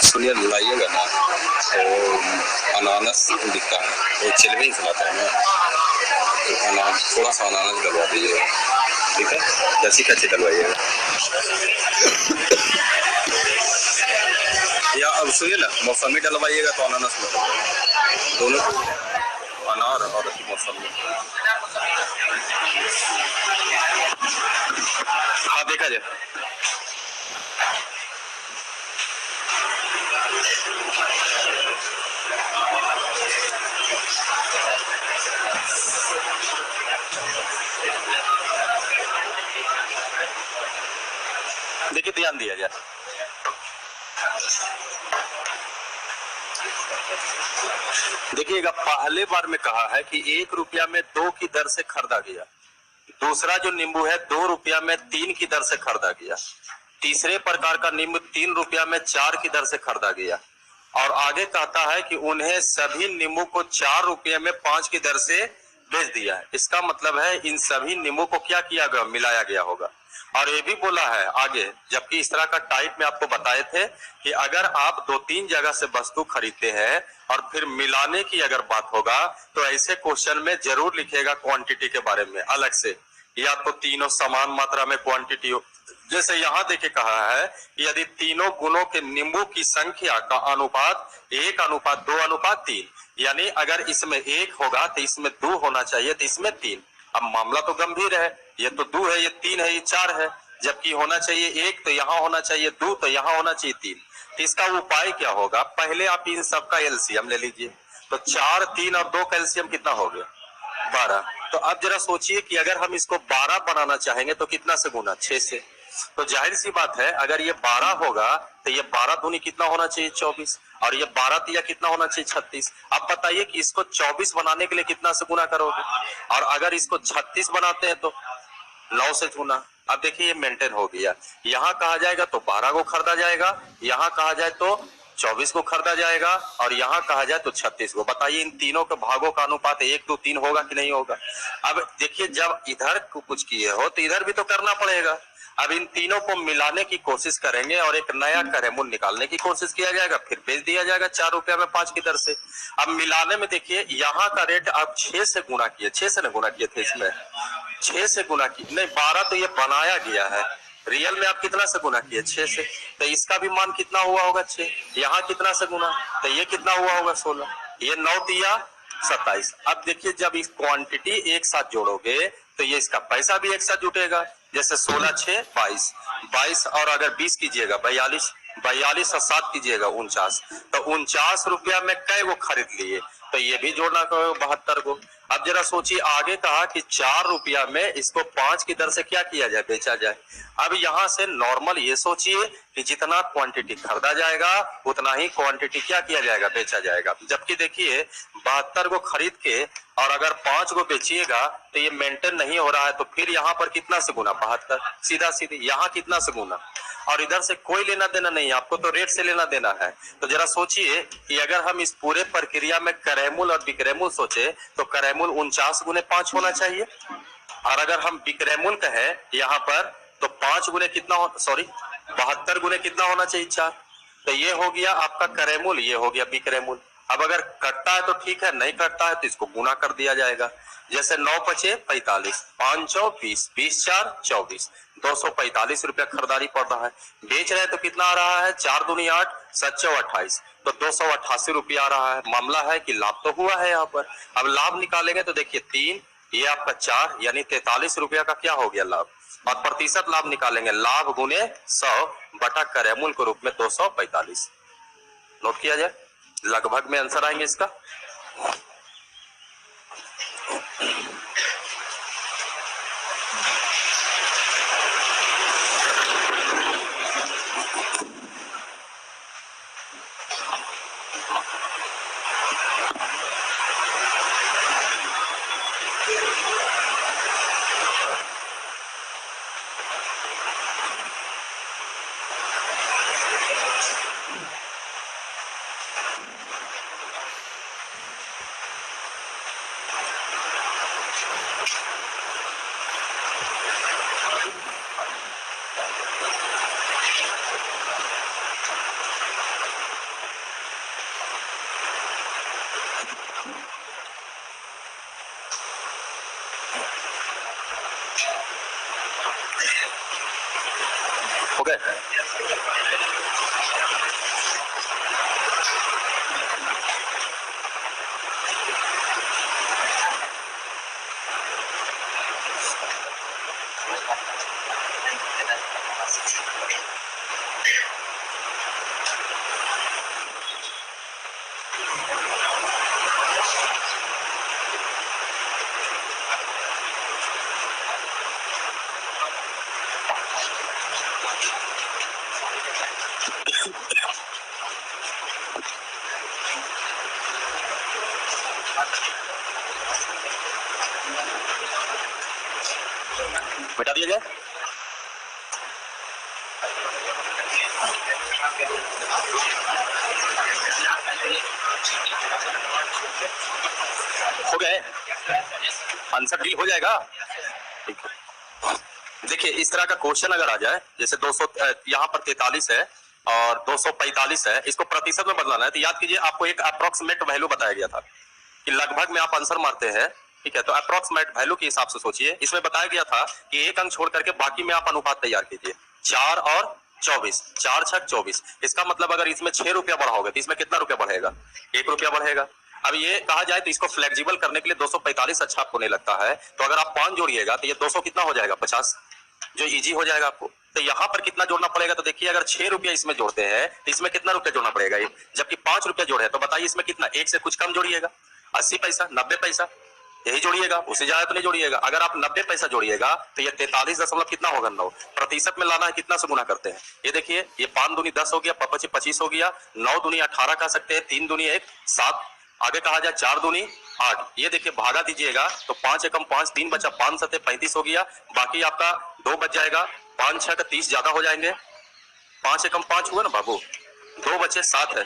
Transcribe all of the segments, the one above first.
सुनिए, लाइएगा ना तो अनानास दिखता है, वो चिलवे ही चलाता है ना, तो थोड़ा सा अनानास डलवा दीजिएगा, ठीक है? कच्ची कच्ची डलवाइएगा। या अब सुनिए ना, मौसमी डलवाइएगा तो अनानास में दोनों, अनार और मौसमी। हाँ, देखा जाए। देखिए, ध्यान दिया जाए। देखिएगा, पहले बार में कहा है कि 1 रुपया में 2 की दर से खरीदा गया। दूसरा जो नींबू है 2 रुपया में 3 की दर से खरीदा गया। तीसरे प्रकार का नींबू 3 रुपया में 4 की दर से खरीदा गया। और आगे कहता है कि उन्हें सभी नींबू को 4 रुपये में 5 की दर से बेच दिया है। इसका मतलब है इन सभी नींबू को क्या किया गया, मिलाया गया होगा। और ये भी बोला है आगे, जबकि इस तरह का टाइप में आपको बताए थे कि अगर आप 2-3 जगह से वस्तु खरीदते हैं और फिर मिलाने की अगर बात होगा तो ऐसे क्वेश्चन में जरूर लिखेगा क्वांटिटी के बारे में अलग से, या तो तीनों समान मात्रा में क्वांटिटी हो। जैसे यहाँ देखे कहा है कि यदि तीनों गुणों के नींबू की संख्या का अनुपात 1:2:3, यानी अगर इसमें 1 होगा तो इसमें 2 होना चाहिए, तो इसमें 3। अब मामला तो गंभीर है, ये तो 2 है, ये 3 है, ये 4 है, जबकि होना चाहिए 1, तो यहाँ होना चाहिए 2, तो यहाँ होना चाहिए 3। तो इसका उपाय क्या होगा? पहले आप इन सबका एलसीएम ले लीजिए। तो 4, 3 और 2 का एलसीएम कितना हो गया? 12। तो अब जरा सोचिए कि अगर हम इसको 12 बनाना चाहेंगे तो कितना से गुना? 6 से। तो जाहिर सी बात है, अगर ये 12 होगा तो ये 12 दूनी कितना होना चाहिए? 24। और ये 12 तिया कितना होना चाहिए? 36। अब बताइए कि इसको 24 बनाने के लिए कितना से गुना करोगे? और अगर इसको 36 बनाते हैं तो 9 से गुना। अब देखिए ये मेंटेन हो गया। यहाँ कहा जाएगा तो 12 को खरीदा जाएगा, यहाँ कहा जाए तो 24 को खरीदा जाएगा, और यहाँ कहा जाए तो 36 को। बताइए इन तीनों के भागों का अनुपात 1, 2, 3 होगा कि नहीं होगा? अब देखिए, जब इधर कुछ किए हो तो इधर भी तो करना पड़ेगा। अब इन तीनों को मिलाने की कोशिश करेंगे और एक नया करेमूल निकालने की कोशिश किया जाएगा, फिर बेच दिया जाएगा 4 रुपया में 5 की दर से। अब मिलाने में देखिए, यहाँ का रेट आप 6 से गुना किए, 6 से न गुना किए थे इसमें, 6 से गुना की नहीं, 12 तो ये बनाया गया है, रियल में आप कितना से गुना किए? 6 से। तो इसका भी मान कितना हुआ होगा? 6। यहाँ कितना से गुना, तो ये कितना हुआ होगा? 16। ये 9 तिया 27। अब देखिए, जब इस क्वांटिटी एक साथ जोड़ोगे तो ये इसका पैसा भी एक साथ जुटेगा। जैसे 16 6 22, 22 और अगर 20 कीजिएगा 42, 42 और 7 कीजिएगा 49। तो 49 रुपया में कै वो खरीद लिए, तो ये भी जोड़ना कहो 72 को। अब जरा सोचिए, आगे कहा कि 4 रुपया में इसको 5 की दर से क्या किया जाए? बेचा जाए। अब यहाँ से नॉर्मल ये सोचिए कि जितना क्वांटिटी खरीदा जाएगा उतना ही क्वांटिटी क्या किया जाएगा? बेचा जाएगा। जबकि देखिए 72 को खरीद के और अगर 5 को बेचिएगा तो ये मेंटेन नहीं हो रहा है, तो फिर यहाँ पर कितना से गुना? 72। सीधा सीधी यहाँ कितना से गुना? और इधर से कोई लेना देना नहीं है, आपको तो रेट से लेना देना है। तो जरा सोचिए कि अगर हम इस पूरे प्रक्रिया में करेमूल और विक्रयमूल सोचे तो करेमूल 49 गुने 5 होना चाहिए, और अगर हम विक्रयमूल कहें यहाँ पर तो 5 गुने कितना हो, सॉरी 72 गुने कितना होना चाहिए? 4। तो ये हो गया आपका करेमूल, ये हो गया विक्रयमूल। अब अगर कटता है तो ठीक है, नहीं कटता है तो इसको गुना कर दिया जाएगा। जैसे 9 पचे 45, 5 चौ 20, 20 4 24, 245 रुपया खरीदारी पड़ रहा है। बेच रहे तो कितना आ रहा है? 4 दूनी 8, 7 चौ 28, तो 288 रुपया आ रहा है। मामला है कि लाभ तो हुआ है यहाँ पर। अब लाभ निकालेंगे तो देखिए 3, ये आपका 4, यानी 43 रुपया का क्या हो गया? लाभ। और प्रतिशत लाभ निकालेंगे, लाभ गुने 100 बटा करेमूल के रूप में 245। नोट किया जाए, लगभग में आंसर आएंगे इसका। हो गए? मिटा दिया जाए? हो गए? आंसर डील हो जाएगा? ठीक है। देखिए इस तरह का क्वेश्चन अगर आ जाए, जैसे 200 यहाँ पर 43 है और 245 है, इसको प्रतिशत में बदलाना है, तो याद कीजिए आपको एक अप्रोक्सीमेट वैल्यू बताया गया था कि लगभग में आप आंसर मारते हैं, ठीक है, तो अप्रोक्सीमेट वैल्यू के हिसाब से सोचिए। इसमें बताया गया था कि एक अंक छोड़ करके बाकी में आप अनुपात तैयार कीजिए, 4 और 24, 4 6 24। इसका मतलब अगर इसमें 6 रुपया बढ़ाओगे तो इसमें कितना रुपया बढ़ेगा? 1 रुपया बढ़ेगा। अब ये कहा जाए तो इसको फ्लेक्सिबल करने के लिए 245 अच्छा आपको नहीं लगता है, तो अगर आप 5 जोड़िएगा तो ये 200 कितना हो जाएगा? 50, जो इजी हो जाएगा आपको। तो यहाँ पर कितना जोड़ना पड़ेगा? तो देखिए अगर 6 रुपया इसमें जोड़ते हैं तो इसमें कितना रुपया जोड़ना पड़ेगा? जबकि 5 रुपया जोड़े, तो बताइए इसमें कितना? 1 से कुछ कम जोड़िएगा, 80 पैसा, 90 पैसा, यही जोड़िएगा, उससे ज्यादा तो नहीं जोड़िएगा। अगर आप 90 पैसा जोड़िएगा तो ये 43 दशमलव कितना होगा? 9। प्रतिशत में लाना है, कितना से गुना करते हैं? ये देखिए, ये 5 दूनी 10 हो गया, 25 25 हो गया, 9 दूनी 18 कह सकते हैं, 3 दूनी 1 7, आगे कहा जाए 4 दूनी 8। ये देखिए भागा दीजिएगा तो 5 एकम 5, 3 बचा, 5 सते 35 हो गया, बाकी आपका 2 बच जाएगा, 5 6 का 30 ज्यादा हो जाएंगे, 5 एकम 5 हुआ ना बाबू, 2 बचे 7 है,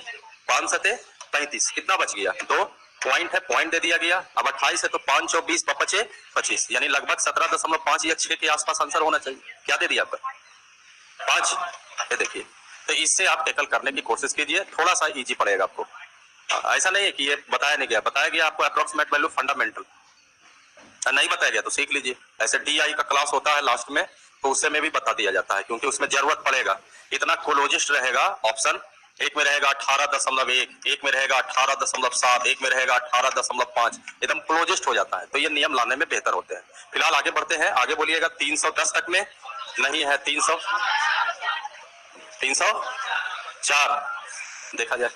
5 सते 35, कितना बच गया? 2 पॉइंट है, पॉइंट दे दिया गया। अब 28 है तो 5 और 20 पचे 25, यानी लगभग 17.5 या 6 के आसपास आंसर होना चाहिए। क्या दे दिया आपका? 5। ये देखिए, तो इससे आप टैकल करने की कोशिश कीजिए, थोड़ा सा इजी पड़ेगा आपको। ऐसा नहीं है कि ये बताया नहीं गया, बताया गया आपको अप्रोक्सीमेट वैल्यू फंडामेंटल, नहीं बताया गया तो सीख लीजिए। ऐसे DI का क्लास होता है लास्ट में, तो उससे में भी बता दिया जाता है, क्योंकि उसमें जरूरत पड़ेगा। इतना क्लोजेस्ट रहेगा ऑप्शन, एक में रहेगा 18.1, एक में रहेगा 18.7, एक में रहेगा 18.5, एकदम क्लोजेस्ट हो जाता है, तो ये नियम लाने में बेहतर होते हैं। फिलहाल आगे बढ़ते हैं, आगे बोलिएगा। 310 तक में नहीं है, 304 देखा जाए,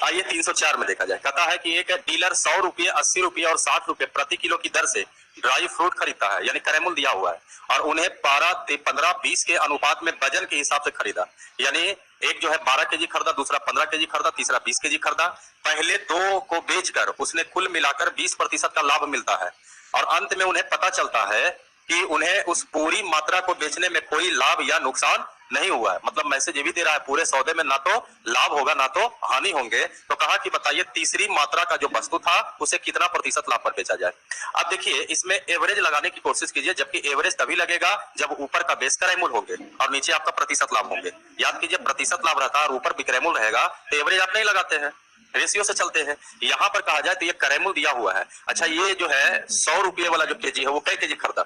आइए 304 में देखा जाए। कहता है कि एक डीलर 100 रुपये, 80 रुपये और 60 रुपये प्रति किलो की दर से ड्राई फ्रूट खरीदता है, यानी कैरेमल दिया हुआ है, और उन्हें 12, 15, 20 के अनुपात में वजन के हिसाब से खरीदा, यानी एक जो है 12 केजी खरीदा, दूसरा 15 केजी खरीदा, तीसरा 20 केजी खरीदा। पहले 2 को बेचकर उसने कुल मिलाकर 20% का लाभ मिलता है, और अंत में उन्हें पता चलता है कि उन्हें उस पूरी मात्रा को बेचने में कोई लाभ या नुकसान नहीं हुआ है। मतलब मैसेज ये भी दे रहा है पूरे सौदे में ना तो लाभ होगा ना तो हानि होंगे। तो कहा कि बताइए तीसरी मात्रा का जो वस्तु था उसे कितना प्रतिशत लाभ पर बेचा जाए। अब देखिए इसमें एवरेज लगाने की कोशिश कीजिए, जबकि एवरेज तभी लगेगा जब ऊपर का बेस क्रयमूल होंगे और नीचे आपका प्रतिशत लाभ होंगे। याद कीजिए प्रतिशत लाभ रहता है और ऊपर विक्रयमूल रहेगा, तो एवरेज आप नहीं लगाते हैं, रेशियो से चलते हैं। यहाँ पर कहा जाए तो ये कैरेमूल दिया हुआ है। अच्छा ये जो है 100 रुपये वाला जो केजी है वो कै केजी खरीदा,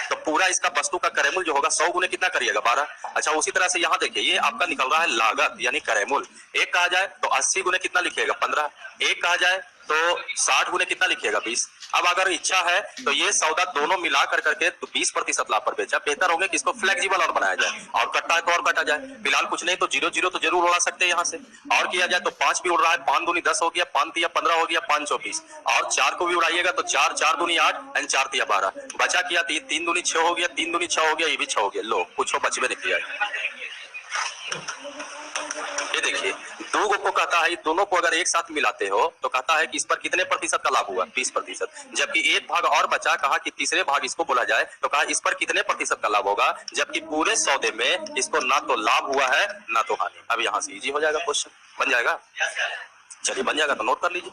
तो पूरा इसका वस्तु का कैरेमूल जो होगा 100 गुने कितना करिएगा? 12। अच्छा उसी तरह से यहाँ देखिए ये आपका निकल रहा है लागत यानी कैरेमूल। एक कहा जाए तो 80 गुने कितना लिखिएगा? 15। एक कहा जाए तो 60 गुने कितना लिखिएगा? 20। अब अगर इच्छा है तो ये सौदा दोनों मिला कर करके तो 20% लाभ पर बेचा, बेहतर होंगे कि इसको फ्लेक्सिबल और बनाया जाए, और कट्टा है तो और कटा जाए। फिलहाल कुछ नहीं तो 0 तो जरूर उड़ा सकते हैं यहाँ से, और किया जाए तो 5 भी उड़ रहा है, 5 दूनी 10 हो गया, 5 तिया 15 हो गया, 5 चौ 20, और 4 को भी उड़ाइएगा तो 4 दूनी 8 एंड 4 तिया 12, बचा किया 3 दूनी 6 हो गया, 3 दूनी 6 हो गया, ये भी 6 हो गया। लो कुछ बचवे नहीं किया। ये देखिए 2 को कहता है दोनों को अगर एक साथ मिलाते हो तो कहता है कि इस पर कितने प्रतिशत का लाभ हुआ? 20%। जबकि एक भाग और बचा, कहा कि तीसरे भाग इसको बोला जाए तो कहा इस पर कितने प्रतिशत का लाभ होगा, जबकि पूरे सौदे में इसको ना तो लाभ हुआ है ना तो हानि। अब यहाँ से इजी हो जाएगा क्वेश्चन, बन जाएगा। चलिए बन जाएगा तो नोट कर लीजिए।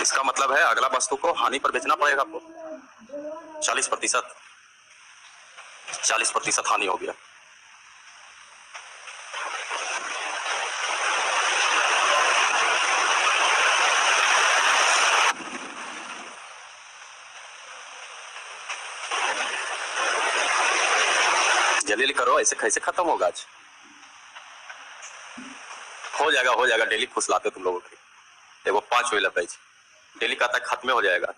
इसका मतलब है अगला वस्तु को हानि पर बेचना पड़ेगा आपको। 40% हानि हो गया। जल्दी करो, ऐसे कैसे खत्म होगा आज? हो जाएगा डेली फुसलाते तुम लोगों के। देखो 5 हुई लग डेली का तक खत्म हो जाएगा।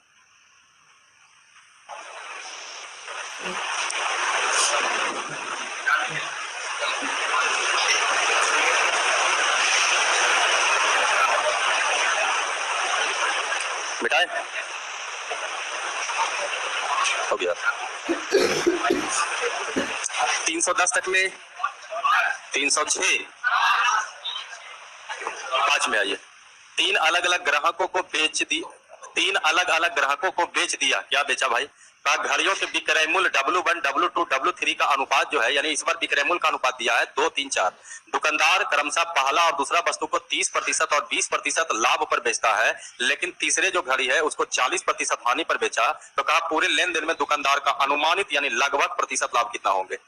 मिटाए हो गया। 310 तक में 306 5 में आइए। 3 अलग अलग ग्राहकों को बेच दी, 3 अलग अलग ग्राहकों को बेच दिया। क्या बेचा भाई? का घड़ियों के विक्रय मूल्य W1, W2, W3 का अनुपात जो है, यानी इस बार विक्रय मूल्य का अनुपात दिया है 2, 3, 4। दुकानदार क्रमशः पहला और दूसरा वस्तु को 30% और 20% लाभ पर बेचता है, लेकिन तीसरे जो घड़ी है उसको 40% हानि पर बेचा। तो कहा पूरे लेन देन में दुकानदार का अनुमानित यानी लगभग प्रतिशत लाभ कितना होंगे।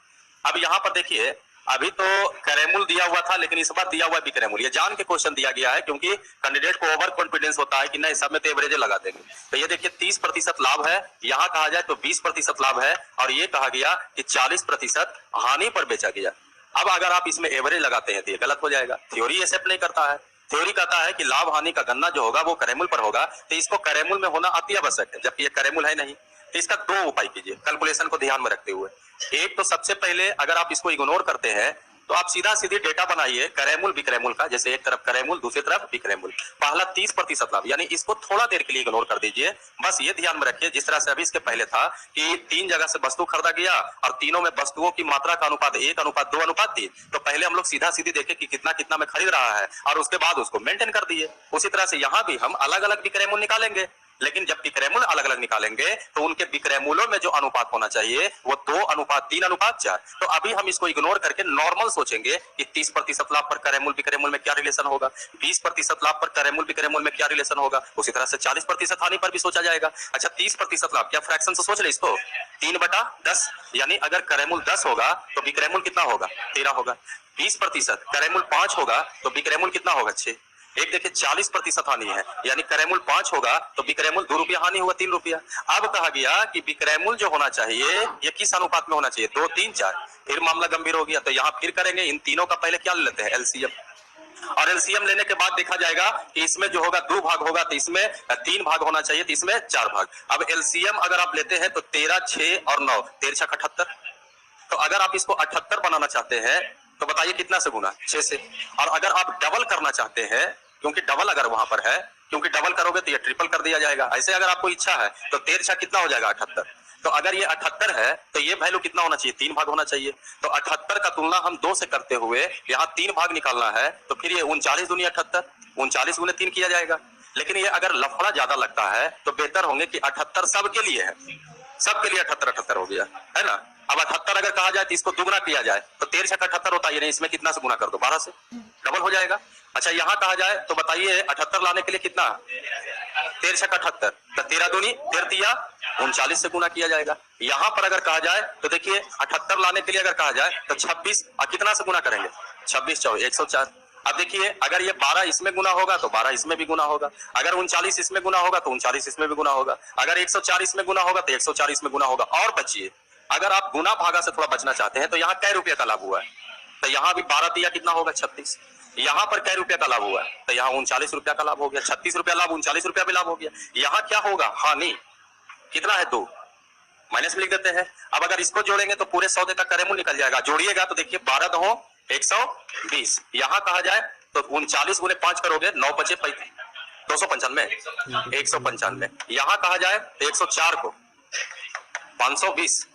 अब यहाँ पर देखिए, अभी तो क्रय मूल्य दिया हुआ था, लेकिन इस बार दिया हुआ विक्रय मूल्य। ये जान के क्वेश्चन दिया गया है क्योंकि कैंडिडेट को ओवर कॉन्फिडेंस होता है कि नहीं सब में तो एवरेज लगा देंगे। तो ये देखिए 30% लाभ है, यहाँ कहा जाए तो 20% लाभ है, और ये कहा गया कि 40% हानि पर बेचा गया। अब अगर आप इसमें एवरेज लगाते हैं तो ये गलत हो जाएगा। थ्योरी एक्सेप्ट नहीं करता है। थ्योरी कहता है कि लाभ हानि का गणना जो होगा वो क्रय मूल्य पर होगा, तो इसको क्रय मूल्य में होना अति आवश्यक है, जबकि ये क्रय मूल्य है नहीं। तो इसका 2 उपाय कीजिए कैलकुलेशन को ध्यान में रखते हुए। एक तो सबसे पहले अगर आप इसको इग्नोर करते हैं तो आप सीधा सीधी डेटा बनाइए क्रय मूल्य विक्रय मूल्य का, जैसे एक तरफ क्रय मूल्य दूसरी तरफ विक्रय मूल्य। पहला 30% लाभ, यानी इसको थोड़ा देर के लिए इग्नोर कर दीजिए। बस ये ध्यान में रखिए जिस तरह से अभी इसके पहले था कि 3 जगह से वस्तु खरीदा गया और तीनों में वस्तुओं की मात्रा का अनुपात 1:2:3। तो पहले हम लोग सीधा सीधी देखे कि कितना कितना में खरीद रहा है और उसके बाद उसको मेंटेन कर दिए। उसी तरह से यहाँ भी हम अलग अलग विक्रय मूल्य निकालेंगे, लेकिन जब विक्रय मूल्य अलग अलग निकालेंगे तो उनके विक्रय मूल्यों में जो अनुपात होना चाहिए वो 2:3:4। तो अभी हम इसको इग्नोर करके नॉर्मल सोचेंगे कि 30% लाभ पर क्रय मूल्य विक्रय मूल्य में क्या रिलेशन होगा, 20% लाभ पर क्रय मूल्य विक्रय मूल्य में क्या रिलेशन होगा। उसी तरह से 40% हानि पर भी सोचा जाएगा। अच्छा 30% लाभ, क्या फ्रैक्शन से सोच ले इसको, 3/10, यानी अगर क्रय मूल्य 10 होगा तो विक्रय मूल्य कितना होगा, 13 होगा। 20% क्रय मूल्य 5 होगा तो विक्रय मूल्य कितना होगा, 6। एक देखिए 40% हानि है, यानी क्रय मूल्य 5 होगा तो विक्रय मूल्य 2 रुपया, हानि हुआ 3 रुपया। अब कहा गया कि विक्रय मूल्य जो होना चाहिए ये किस अनुपात में होना चाहिए, 2, 3, 4। फिर मामला गंभीर हो गया। तो यहाँ फिर करेंगे, इन तीनों का पहले क्या ले लेते हैं, एलसीएम। और एलसीएम लेने के बाद देखा जाएगा कि इसमें जो होगा 2 भाग होगा, तो इसमें 3 भाग होना चाहिए, तो इसमें 4 भाग। अब एलसीएम अगर आप लेते हैं तो 13, 6 और 9, 13 6 78। तो अगर आप इसको 78 बनाना चाहते हैं तो बताइए कितना से गुना, 6 से। और अगर आप डबल करना चाहते हैं, क्योंकि डबल अगर वहां पर है, क्योंकि डबल करोगे तो ये ट्रिपल कर दिया जाएगा। ऐसे अगर आपको इच्छा है तो 13 कितना हो जाएगा, 78। तो अगर ये 78 है तो ये वैल्यू कितना होना चाहिए, 3 भाग होना चाहिए। तो 78 का तुलना हम 2 से करते हुए यहाँ 3 भाग निकालना है, तो फिर ये 39 दूनी 78, 39 गुने 3 किया जाएगा। लेकिन ये अगर लफड़ा ज्यादा लगता है तो बेहतर होंगे कि 78 सबके लिए है, सबके लिए 78 हो गया है ना। अब 78 अगर कहा जाए तो इसको दुगना किया जाए तो 13 6 78 होता है, नहीं इसमें कितना से गुना कर दो, 12 से, डबल हो जाएगा। अच्छा यहाँ कहा जाए तो बताइए 78 लाने के लिए कितना, 13 6 78, तो 13 दूनी 13 39 से गुना किया जाएगा। यहाँ पर अगर कहा जाए तो देखिए 78 लाने के लिए अगर कहा जाए तो 26 कितना से गुना करेंगे, 26 4 104। अब देखिए अगर ये 12 इसमें गुना होगा तो 12 इसमें भी गुना होगा, अगर 39 इसमें गुना होगा तो 39 इसमें भी गुना होगा, अगर 104 इसमें गुना होगा तो 104 इसमें गुना होगा। और बचिए अगर आप गुना भागा से थोड़ा बचना चाहते हैं तो यहाँ कै रुपये का लाभ हुआ है, तो यहाँ भी 12 दिया कितना होगा, 36। यहाँ पर कै रुपया का लाभ हुआ है, तो यहाँ 39 रुपया का लाभ हो गया। 36 रुपया लाभ, 39 रुपया भी लाभ हो गया। यहाँ क्या होगा, हानि कितना है, 2, माइनस में लिख देते हैं। अब अगर इसको जोड़ेंगे तो पूरे सौदे का क्रय मूल्य निकल जाएगा। जोड़िएगा तो देखिए 12 दो 120। यहाँ कहा जाए तो 39 गुने 5 करोगे, 9 बचे 295, 195। यहाँ कहा जाए तो 104 को 520,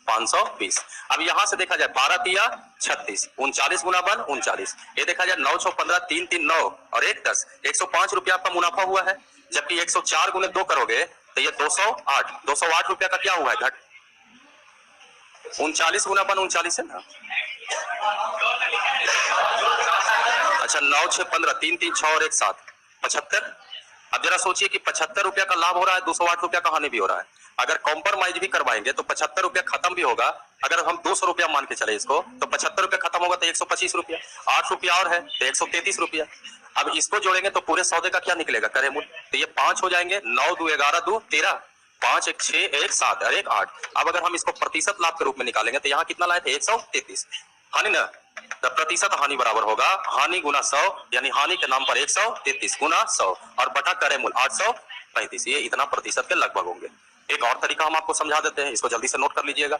520। अब यहां से देखा जाए 12 तिया 36, 39 गुना 39। ये देखा जाए 9 6 15 3 3 9 और 1 10, 105 रुपया आपका मुनाफा हुआ है। जबकि 104 गुने 2 करोगे तो ये 208 रुपया का क्या हुआ है, घट। 39 गुना 39 है ना। अच्छा 9 6 15 3 3 6 और 1 7, 75। अब जरा सोचिए कि 75 रुपया का लाभ हो रहा है, 208 रुपया का हानि भी हो रहा है। अगर कॉम्प्रोमाइज भी करवाएंगे तो 75 रुपया खत्म भी होगा। अगर हम 200 रुपया मान के चले इसको तो 75 रुपया खत्म होगा तो 125 रुपया, 8 रुपया और है तो 133 रुपया। अब इसको जोड़ेंगे तो पूरे सौदे का क्या निकलेगा, क्रय मूल्य। तो ये 5 हो जाएंगे, 9 2 11 2 13, 5 एक 6 एक 7 और एक 8। अब अगर हम इसको प्रतिशत लाभ के रूप में निकालेंगे तो यहाँ कितना लाए थे 133 हानि ना, तो प्रतिशत हानि बराबर होगा हानि गुना 100, यानी हानि के नाम पर 133 गुना 100 और बटा करे मूल 835, ये इतना प्रतिशत के लगभग होंगे। एक और तरीका हम आपको समझा देते हैं, इसको जल्दी से नोट कर लीजिएगा।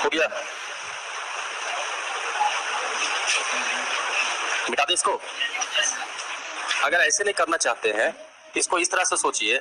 हो गया, मिटा दे इसको। अगर ऐसे नहीं करना चाहते हैं इसको इस तरह से सोचिए,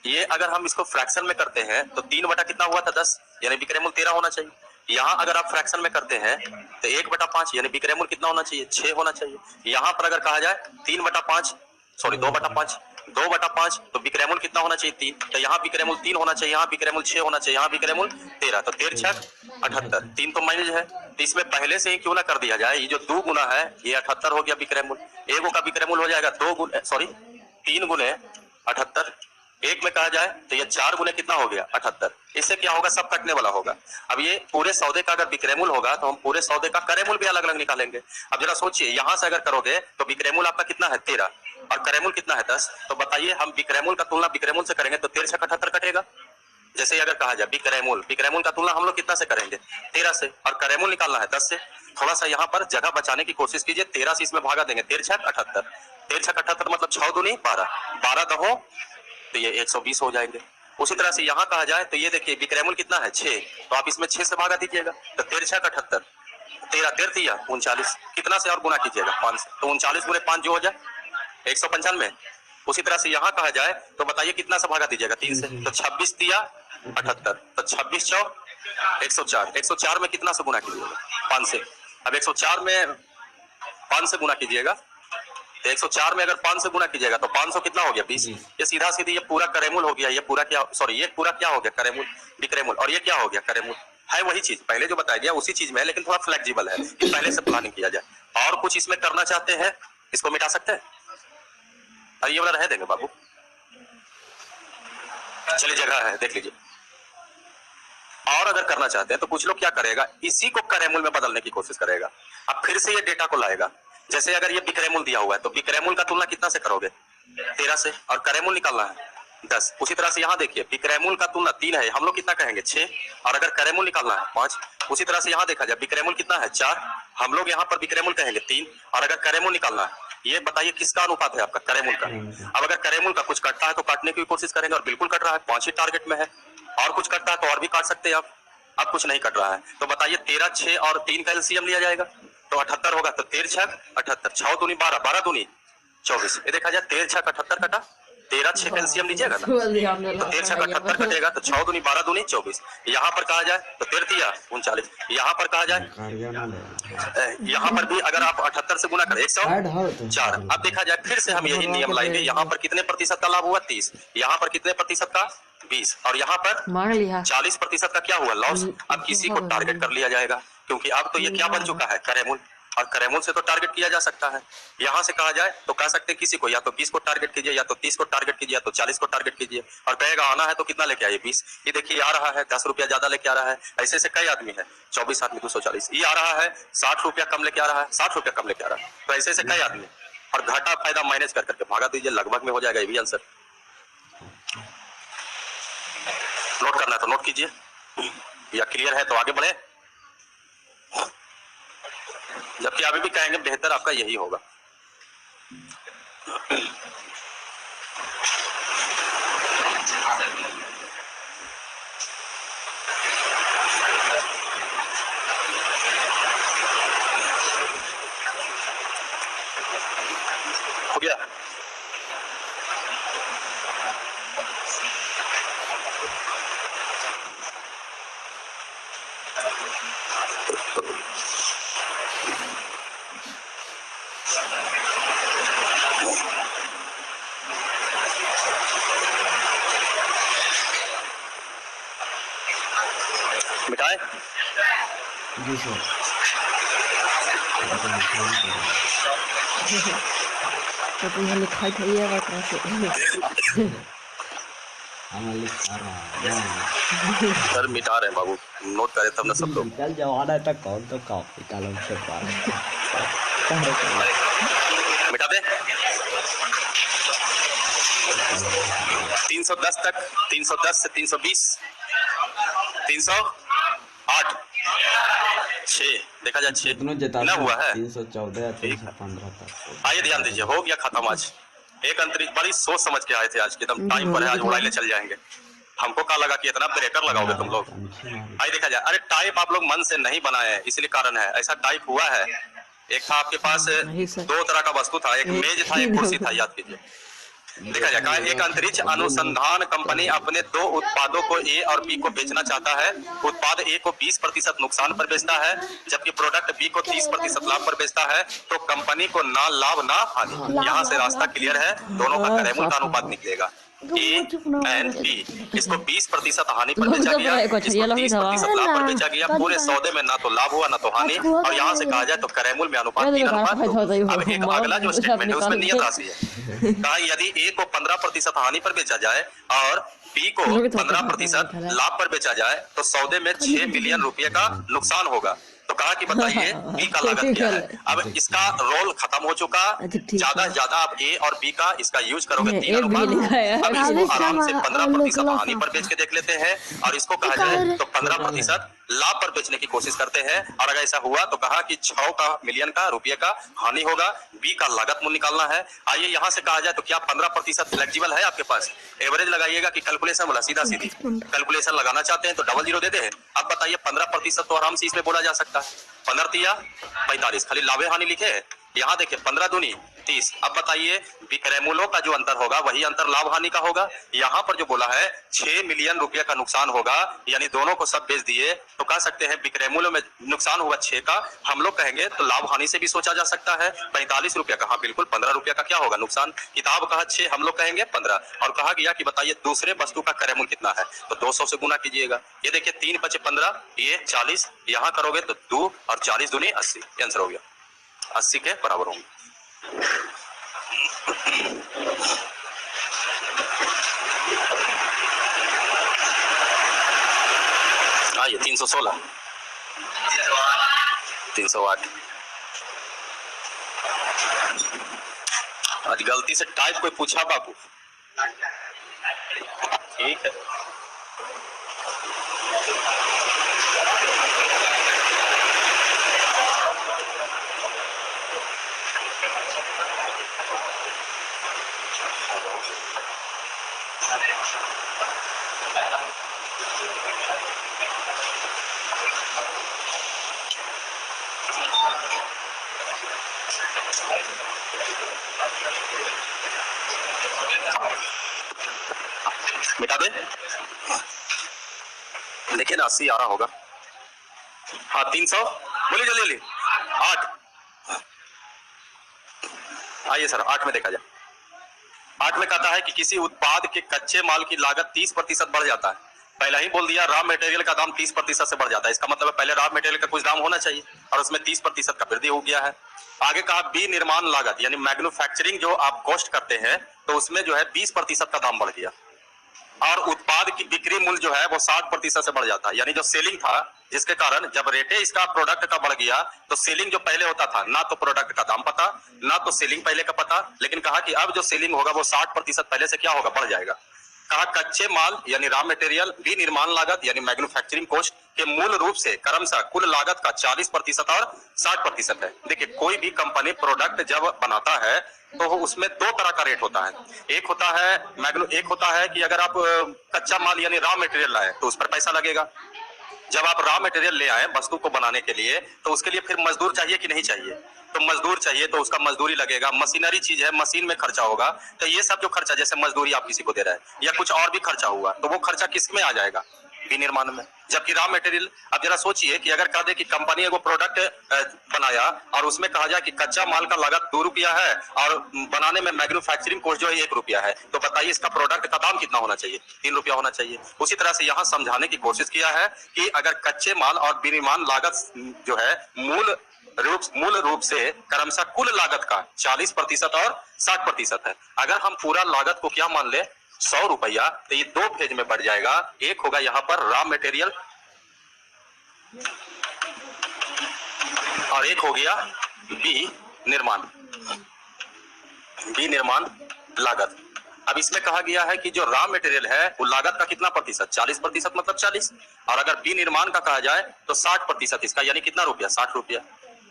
ये अगर हम इसको फ्रैक्शन में करते हैं तो 3 बटा कितना हुआ था 10, यानी विक्रय मूल्य 13 होना चाहिए। यहाँ अगर आप फ्रैक्शन में करते हैं तो 1 बटा 5 यानी विक्रय मूल्य कितना होना चाहिए 6 होना चाहिए। यहाँ पर अगर कहा जाए 3 बटा 5 सॉरी 2 बटा 5 2 बटा 5 तो विक्रय मूल्य कितना होना चाहिए 3, तो यहाँ विक्रय मूल्य 3 होना चाहिए, यहाँ विक्रय मूल्य 6 होना चाहिए, यहाँ विक्रय मूल्य 13, तो 13 छक 78, 3 तो माइनस है, तो इसमें पहले से ही क्यों ना कर दिया जाए, ये जो 2 गुना है ये 78 हो गया विक्रय मूल्य, 1 का विक्रय मूल्य हो जाएगा 3 गुने 78, एक में कहा जाए तो ये 4 गुने कितना हो गया 78, इससे क्या होगा सब कटने वाला होगा। अब ये पूरे सौदे का अगर विक्रय मूल्य होगा तो हम पूरे सौदे का क्रय मूल्य भी अलग अलग निकालेंगे। अब जरा सोचिए यहाँ से अगर करोगे तो विक्रय मूल्य आपका कितना है 13 और क्रय मूल्य कितना है 10, तो बताइए हम विक्रय मूल्य का तुलना विक्रय मूल्य से करेंगे तो 13 से 78 कटेगा। जैसे अगर कहा जाए विक्रय मूल्य का तुलना हम लोग कितना से करेंगे 13 से और क्रय मूल्य निकालना है 10 से, थोड़ा सा यहाँ पर जगह बचाने की कोशिश कीजिए, 13 से इसमें भागा देंगे 13 छक 78, 13 छक 78 मतलब 6 दूनी 12, 12 दहो तो ये 120 हो जाएंगे। उसी तरह से यहाँ कहा जाए तो ये देखिए विक्रय मूल्य कितना है 6, तो आप इसमें 6 से भागा दीजिएगा तो 13 छक 78, 13 13 39, कितना से और गुना कीजिएगा 5 से, तो 39 गुने 5 जो हो जाए 195। उसी तरह से यहाँ कहा जाए तो बताइए कितना से भागा दीजिएगा 3 से, तो 26 दिया 78, तो 26 चौ 104, 104 में कितना से गुना कीजिएगा 5 से, अब 104 में 5 से गुना कीजिएगा तो 104 में अगर 5 से गुना कीजिएगा तो 500 कितना हो गया 20, ये सीधा सीधी ये पूरा क्रय मूल्य हो गया, ये पूरा क्या सॉरी ये पूरा क्या हो गया क्रय मूल्य विक्रय मूल्य, और ये क्या हो गया क्रय मूल्य, है वही चीज पहले जो बताया गया उसी चीज में है, लेकिन थोड़ा फ्लेक्सिबल है कि पहले से प्लानिंग किया जाए। और कुछ इसमें करना चाहते हैं इसको मिटा सकते हैं, और ये वाला रह देंगे बाबू, चलिए जगह है देख लीजिए। और अगर करना चाहते हैं तो कुछ लोग क्या करेगा इसी को क्रय मूल्य में बदलने की कोशिश करेगा, अब फिर से ये डेटा को लाएगा, जैसे अगर ये विक्रय मूल्य दिया हुआ है तो विक्रय मूल्य का तुलना कितना से करोगे 13 से और क्रय मूल्य निकालना है 10। उसी तरह से यहाँ देखिए विक्रय मूल्य का तुलना 3 है, हम लोग कितना कहेंगे 6 और अगर क्रय मूल्य निकालना है 5। उसी तरह से यहाँ देखा जाए विक्रय मूल्य कितना है 4, हम लोग यहाँ पर विक्रय मूल्य कहेंगे 3 और अगर क्रय मूल्य निकालना है, ये बताइए किसका अनुपात है आपका क्रय मूल्य का। अब अगर क्रय मूल्य का कुछ कटता है तो काटने की कोशिश करेंगे और बिल्कुल कट रहा है 5 ही टारगेट में है, और कुछ कटता है तो और भी काट सकते हैं आप, अब कुछ नहीं कट रहा है तो बताइए 13 6 और 3 का एलसीएम लिया जाएगा तो 78 होगा, तो 13 छक 78, 6 दूनी 12, 12 दूनी 24, ये देखा जाए 13 छक 78 कटा 13 6 एलसीएम लीजिएगा ना, तो 13 6 78 कटेगा, तो 6 दूनी 12 दूनी 24। यहाँ पर कहा जाए तो 13 39, यहाँ पर कहा जाए यहाँ पर भी अगर आप 78 से गुना करें 104। अब देखा जाए फिर से हम यही नियम लाएंगे, यहाँ पर कितने प्रतिशत का लाभ हुआ 30, यहाँ पर कितने प्रतिशत का 20, और यहाँ पर 40% का क्या हुआ लॉस। अब किसी को टारगेट कर लिया जाएगा, क्योंकि अब तो ये क्या बन चुका है करेमूल, और करेमूल से तो टारगेट किया जा सकता है। यहाँ से कहा जाए तो कह सकते हैं किसी को या तो 20 को टारगेट कीजिए, या तो 30 को टारगेट कीजिए, या तो 40 को टारगेट कीजिए, और कहेगा आना है तो कितना लेके आइए 20। ये देखिए आ रहा है 10 रुपया ज्यादा लेके आ रहा है, ऐसे से कई आदमी है 24 आदमी 240। ये आ रहा है 60 रुपया कम लेके आ रहा है, 60 रुपया कम लेके आ रहा है, तो ऐसे से कई आदमी, और घाटा फायदा मैनेज कर करके भागा दीजिए, लगभग में हो जाएगा ये भी आंसर। नोट करना है तो नोट कीजिए, या क्लियर है तो आगे बढ़े, जबकि अभी भी कहेंगे बेहतर आपका यही होगा। हो गया? मिठाई जी सर। तो तुम्हें लिखाई था ये बात कैसे सर मिटा रहे हैं बाबू, नोट करे तब ना सब लोग। निकल जाओ, आ रहा है कौन तो कॉफी कलम से पार मिटा दे 310 तक, 310 से 320, 308, 6 देखा जाए 6 ना हुआ है 314 315 तक। आइए ध्यान दीजिए, हो गया खत्म आज। एक अंतरिक्ष बड़ी सोच समझ के आए थे आज, एकदम टाइम पर है, आज उड़ाइले चल जाएंगे। हमको क्या लगा कि इतना ब्रेकर लगाओगे तुम लोग। आइए देखा जाए, अरे टाइप आप लोग मन से नहीं बनाए, इसलिए कारण है ऐसा टाइप हुआ है। एक था आपके पास 2 तरह का वस्तु था, एक मेज था, एक कुर्सी था, याद कीजिए। देखा जाए कहा एक अंतरिक्ष अनुसंधान कंपनी अपने 2 उत्पादों को ए और बी को बेचना चाहता है। उत्पाद ए को 20% नुकसान पर बेचता है, जबकि प्रोडक्ट बी को 30% लाभ पर बेचता है। तो कंपनी को ना लाभ ना हानि। यहाँ से रास्ता क्लियर है, दोनों का करेमूल का अनुपात निकलेगा ए एंड बी। इसको 20% हानि पर बेचा गया, इसको 30% लाभ पर बेचा गया। पूरे सौदे में ना तो लाभ हुआ ना तो हानि, और यहाँ से कहा जाए तो करेमूल में अनुपात 3 अनुपात 2। अब एक अगला जो स्टेटमेंट है उसमें नियत राशि है, कहा यदि ए को 15% हानि पर बेचा जाए और बी को 15% लाभ पर बेचा जाए तो सौदे में 6 मिलियन रुपए का नुकसान होगा। तो कहा कि बताइए बी का लागत क्या है। अब इसका रोल खत्म हो चुका, ज्यादा से ज्यादा आप ए और बी का इसका यूज करोगे 3 अनुपात। अब इसको आराम से 15% हानि पर बेच के देख लेते हैं, और इसको कहा जाए तो 15% लाभ पर बेचने की कोशिश करते हैं। और अगर ऐसा हुआ तो कहा कि 6 मिलियन का रुपये का हानि होगा, बी का लागत मूल्य निकालना है। आइए यहाँ से कहा जाए तो क्या 15% फ्लेक्सिबल है आपके पास? एवरेज लगाइएगा कि कैलकुलेशन बोला, सीधा सीधी कैलकुलेशन लगाना चाहते हैं तो डबल जीरो देते हैं। अब बताइए 15% तो आराम से इसमें बोला जा सकता है। 15 तिया 45, खाली लाभे हानि लिखे है। यहाँ देखिए 15 दूनी 30। अब बताइए विक्रयमूल्यों का जो अंतर होगा वही अंतर लाभ हानि का होगा। यहाँ पर जो बोला है 6 मिलियन रुपए का नुकसान होगा, यानी दोनों को सब बेच दिए तो कह सकते हैं विक्रयमूल्य में नुकसान हुआ 6 का। हम लोग कहेंगे तो लाभ हानि से भी सोचा जा सकता है। 45 रुपया कहा, बिल्कुल 15 रुपया का क्या होगा नुकसान। किताब कहा 6, हम लोग कहेंगे 15, और कहा गया कि बताइए दूसरे वस्तु का क्रयमूल्य कितना है, तो 200 से गुना कीजिएगा। ये देखिए 3 × 5 = 15, ये 40, यहाँ करोगे तो 2 और 40 दूनी 80, आंसर हो गया 80 के बराबर होंगे। आइए 316, 308। आज गलती से टाइप कोई पूछा बाबू, ठीक है। मिटा दे। देखिए ना 80 आ रहा होगा। हाँ 300 बोलिए जल्दी जल्दी। 8 आइए सर 8 में देखा जाए। 8 में कहता है कि किसी उत्पाद के कच्चे माल की लागत 30% बढ़ जाता है। पहले ही बोल दिया रॉ मटेरियल का दाम 30% से बढ़ जाता है। इसका मतलब है पहले रॉ मटेरियल का कुछ दाम होना चाहिए और उसमें 30% का वृद्धि हो गया है। आगे कहा विनिर्माण लागत यानी मैन्युफैक्चरिंग जो आप कॉस्ट करते हैं तो उसमें जो है 20% का दाम बढ़ गया और उत्पाद की बिक्री मूल्य जो है वो 60% से बढ़ जाता है। यानी जो सेलिंग था जिसके कारण जब रेटे इसका प्रोडक्ट का बढ़ गया तो सेलिंग जो पहले होता था ना तो प्रोडक्ट का दाम पता ना तो सेलिंग पहले का पता, लेकिन कहा कि अब जो सेलिंग होगा वो 60% पहले से क्या होगा बढ़ जाएगा। कहा कच्चे माल यानी रॉ मटेरियल विनिर्माण लागत यानी मैन्युफैक्चरिंग कॉस्ट के मूल रूप से क्रमशः कुल लागत का 40% और 60% है। देखिए कोई भी कंपनी प्रोडक्ट जब बनाता है तो उसमें दो तरह का रेट होता है। एक होता है कि अगर आप कच्चा माल यानी रॉ मटेरियल लाए तो उस पर पैसा लगेगा। जब आप रॉ मटेरियल ले आए वस्तु को बनाने के लिए तो उसके लिए फिर मजदूर चाहिए कि नहीं चाहिए, तो मजदूर चाहिए तो उसका मजदूरी लगेगा। मशीनरी चीज है, मशीन में खर्चा होगा, तो ये सब जो खर्चा जैसे मजदूरी आप किसी को दे रहे हैं या कुछ और भी खर्चा हुआ तो वो खर्चा किस में आ जाएगा, विनिर्माण में। जबकि रॉ मटेरियल अब जरा सोचिए कि अगर कह दे कि कंपनी एगो प्रोडक्ट बनाया और उसमें कहा जाए कि कच्चा माल का लागत 2 रुपया है और बनाने में मैन्युफैक्चरिंग कॉस्ट जो है 1 रुपया है, तो बताइए इसका प्रोडक्ट का दाम कितना होना चाहिए, 3 रुपया होना चाहिए। उसी तरह से यहाँ समझाने की कोशिश किया है कि अगर कच्चे माल और विनिर्माण लागत जो है मूल रूप से क्रमशः कुल लागत का 40% और 60% है। अगर हम पूरा लागत को क्या मान ले 100 रुपया तो ये दो फेज में बढ़ जाएगा। एक होगा यहाँ पर रॉ मटेरियल और एक हो गया विनिर्माण लागत। अब इसमें कहा गया है कि जो रॉ मटेरियल है वो लागत का कितना प्रतिशत, 40% मतलब 40, और अगर विनिर्माण का कहा जाए तो 60% इसका, यानी कितना रुपया, 60 रुपया।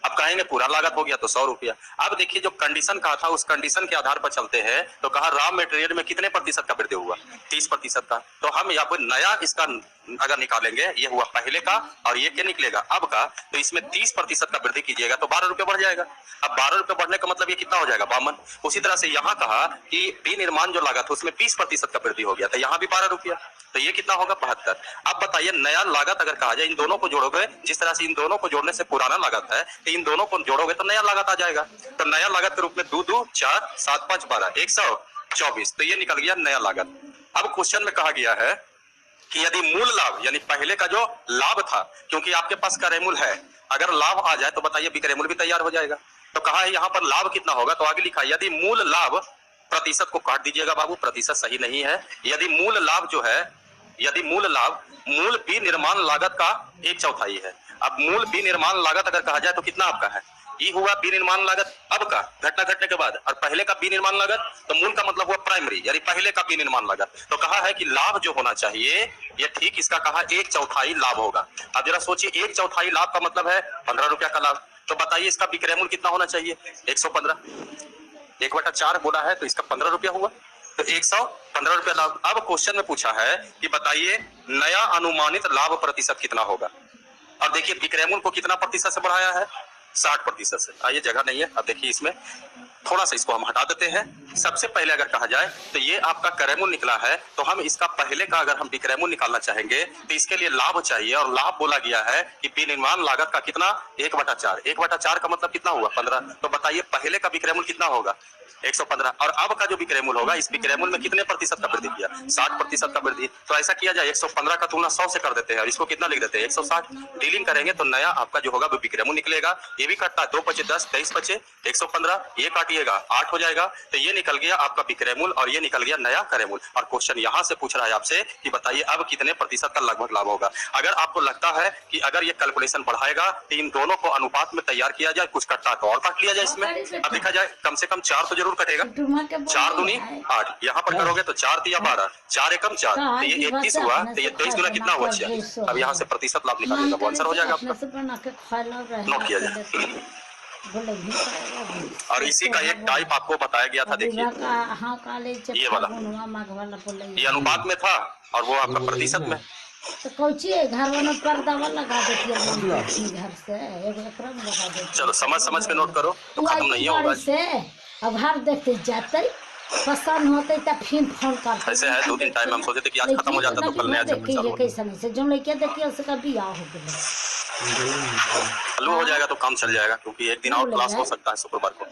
अब कहेंगे पूरा लागत हो गया तो 100 रुपया। अब देखिए जो कंडीशन कहा था उस कंडीशन के आधार पर चलते हैं तो कहा रॉ मटेरियल में कितने प्रतिशत का वृद्धि हुआ, 30% का। तो हम यहाँ पर नया इसका अगर निकालेंगे, ये हुआ पहले का और ये क्या निकलेगा अब का, तो इसमें 30% का वृद्धि कीजिएगा तो 12 रुपये बढ़ जाएगा। अब 12 रुपये बढ़ने का मतलब ये कितना हो जाएगा, 52। उसी तरह से यहाँ कहा कि विनिर्माण जो लागत उसमें 20% का वृद्धि हो गया तो यहाँ भी 12 रुपया, तो ये कितना होगा 72। अब बताइए नया लागत अगर कहा जाए इन दोनों को जोड़ोगे, जिस तरह से इन दोनों को जोड़ने से पुराना लागत है तो इन दोनों को जोड़ोगे तो नया लागत आ जाएगा। तो नया लागत के रूप में 2 2 4 7 5 12 124, तो ये निकल गया नया लागत। अब क्वेश्चन में कहा गया है कि यदि मूल लाभ यानी पहले का जो लाभ था, क्योंकि आपके पास क्रय मूल्य है, अगर लाभ आ जाए तो बताइए विक्रय मूल्य भी तैयार हो जाएगा। तो कहा है यहाँ पर लाभ कितना होगा, तो आगे लिखा यदि मूल लाभ, प्रतिशत को काट दीजिएगा बाबू, प्रतिशत सही नहीं है। यदि मूल लाभ जो है, यदि मूल लाभ मूल विनिर्माण लागत का 1/4 है। अब मूल विनिर्माण लागत अगर कहा जाए तो कितना आपका है, ये हुआ विनिर्माण लागत अब का घटना घटने के बाद, और पहले का विनिर्माण लागत, तो मूल का मतलब हुआ प्राइमरी यानी पहले का विनिर्माण लागत। तो कहा है कि लाभ जो होना चाहिए ये ठीक इसका कहा 1/4 लाभ होगा। अब जरा सोचिए 1/4 लाभ का मतलब है 15 रुपया का लाभ, तो बताइए इसका विक्रय मूल्य कितना होना चाहिए, 115। 1/4 बोला है तो इसका 15 रुपया हुआ, तो 115 रुपया लाभ। अब क्वेश्चन में पूछा है कि बताइए नया अनुमानित लाभ प्रतिशत कितना होगा। अब देखिए विक्रय मूल्य को कितना प्रतिशत से बढ़ाया है, 60% से। आइए जगह नहीं है, अब देखिए इसमें थोड़ा सा इसको हम हटा देते हैं। सबसे पहले अगर कहा जाए तो ये आपका क्रय मूल्य निकला है, तो हम इसका पहले का अगर हम विक्रय मूल्य निकालना चाहेंगे तो इसके लिए लाभ चाहिए, और लाभ बोला गया है कि विनिर्माण लागत का कितना 1/4। 1/4 का मतलब कितना हुआ 15। तो बताइए पहले का विक्रय मूल्य कितना होगा 115, और अब का जो विक्रय मूल्य होगा इस विक्रय मूल्य में कितने प्रतिशत का वृद्धि किया, 60% का वृद्धि। तो ऐसा किया जाए 115 का तुलना 100 से कर देते हैं और इसको कितना लिख देते हैं 160। डीलिंग करेंगे तो नया आपका जो होगा वो विक्रय मूल्य निकलेगा। ये भी कटता है 2 × 5 = 10, 23 × 5 = 115, ये काटिएगा 8 हो जाएगा। तो ये निकल गया आपका विक्रय मूल्य और ये निकल गया नया क्रय मूल्य। और क्वेश्चन यहाँ से पूछ रहा है आपसे कि बताइए अब कितने प्रतिशत का लगभग लाभ होगा। अगर आपको लगता है कि अगर ये कैलकुलेशन बढ़ाएगा तो इन दोनों को अनुपात में तैयार किया जाए, कुछ कटता तो और काट लिया जाए इसमें। अब देखा जाए कम से कम 4 तो जरूर कटेगा, 4 दूनी 8, यहाँ पर करोगे तो 4 × 12, 4 एकम 4, तो ये 31 हुआ, तो ये 23 दूना कितना हुआ 46। अब यहाँ से प्रतिशत लाभ निकालेगा, वो आंसर हो जाएगा आपका, नोट किया जाए। और इसी का एक टाइप आपको बताया गया था, देखिए ये वाला, ये अनुपात में था और वो आपका प्रतिशत में। तो कौची घर में पर्दा लगा देती है घर से, एक लगा देती। चलो समझ के नोट करो तो खत्म नहीं होगा से। अब घर देखते जाते पसंद होते तब फिर फोन करते। ऐसे है 2 दिन टाइम, हम सोचे थे कि आज खत्म हो जाता तो कल नया चैप्टर चालू हो कैसे नहीं से जो लड़के देखिए उसका बियाह हो गया, चालू हो जाएगा तो काम चल जाएगा, क्योंकि एक दिन और क्लास हो सकता है शुक्रवार को।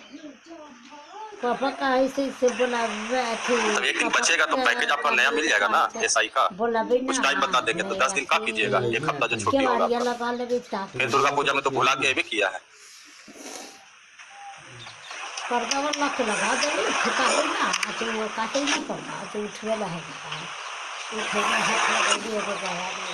पापा का ऐसे बोला तब एक दिन बचेगा तो पैकेज आपका नया मिल जाएगा ना SI का, बोला कुछ टाइम बता देंगे तो 10 दिन का कीजिएगा, एक हफ्ता जो छुट्टी होगा आपका। लगा लेबे फिर दुर्गा पूजा में तो भुला के भी किया है। पर्दा वाला के लगा देबे, ठेका है ना, तो वो काटे ना पर्दा, तो उठवे ला है उठेगा हाथ में दे एगो जवाब में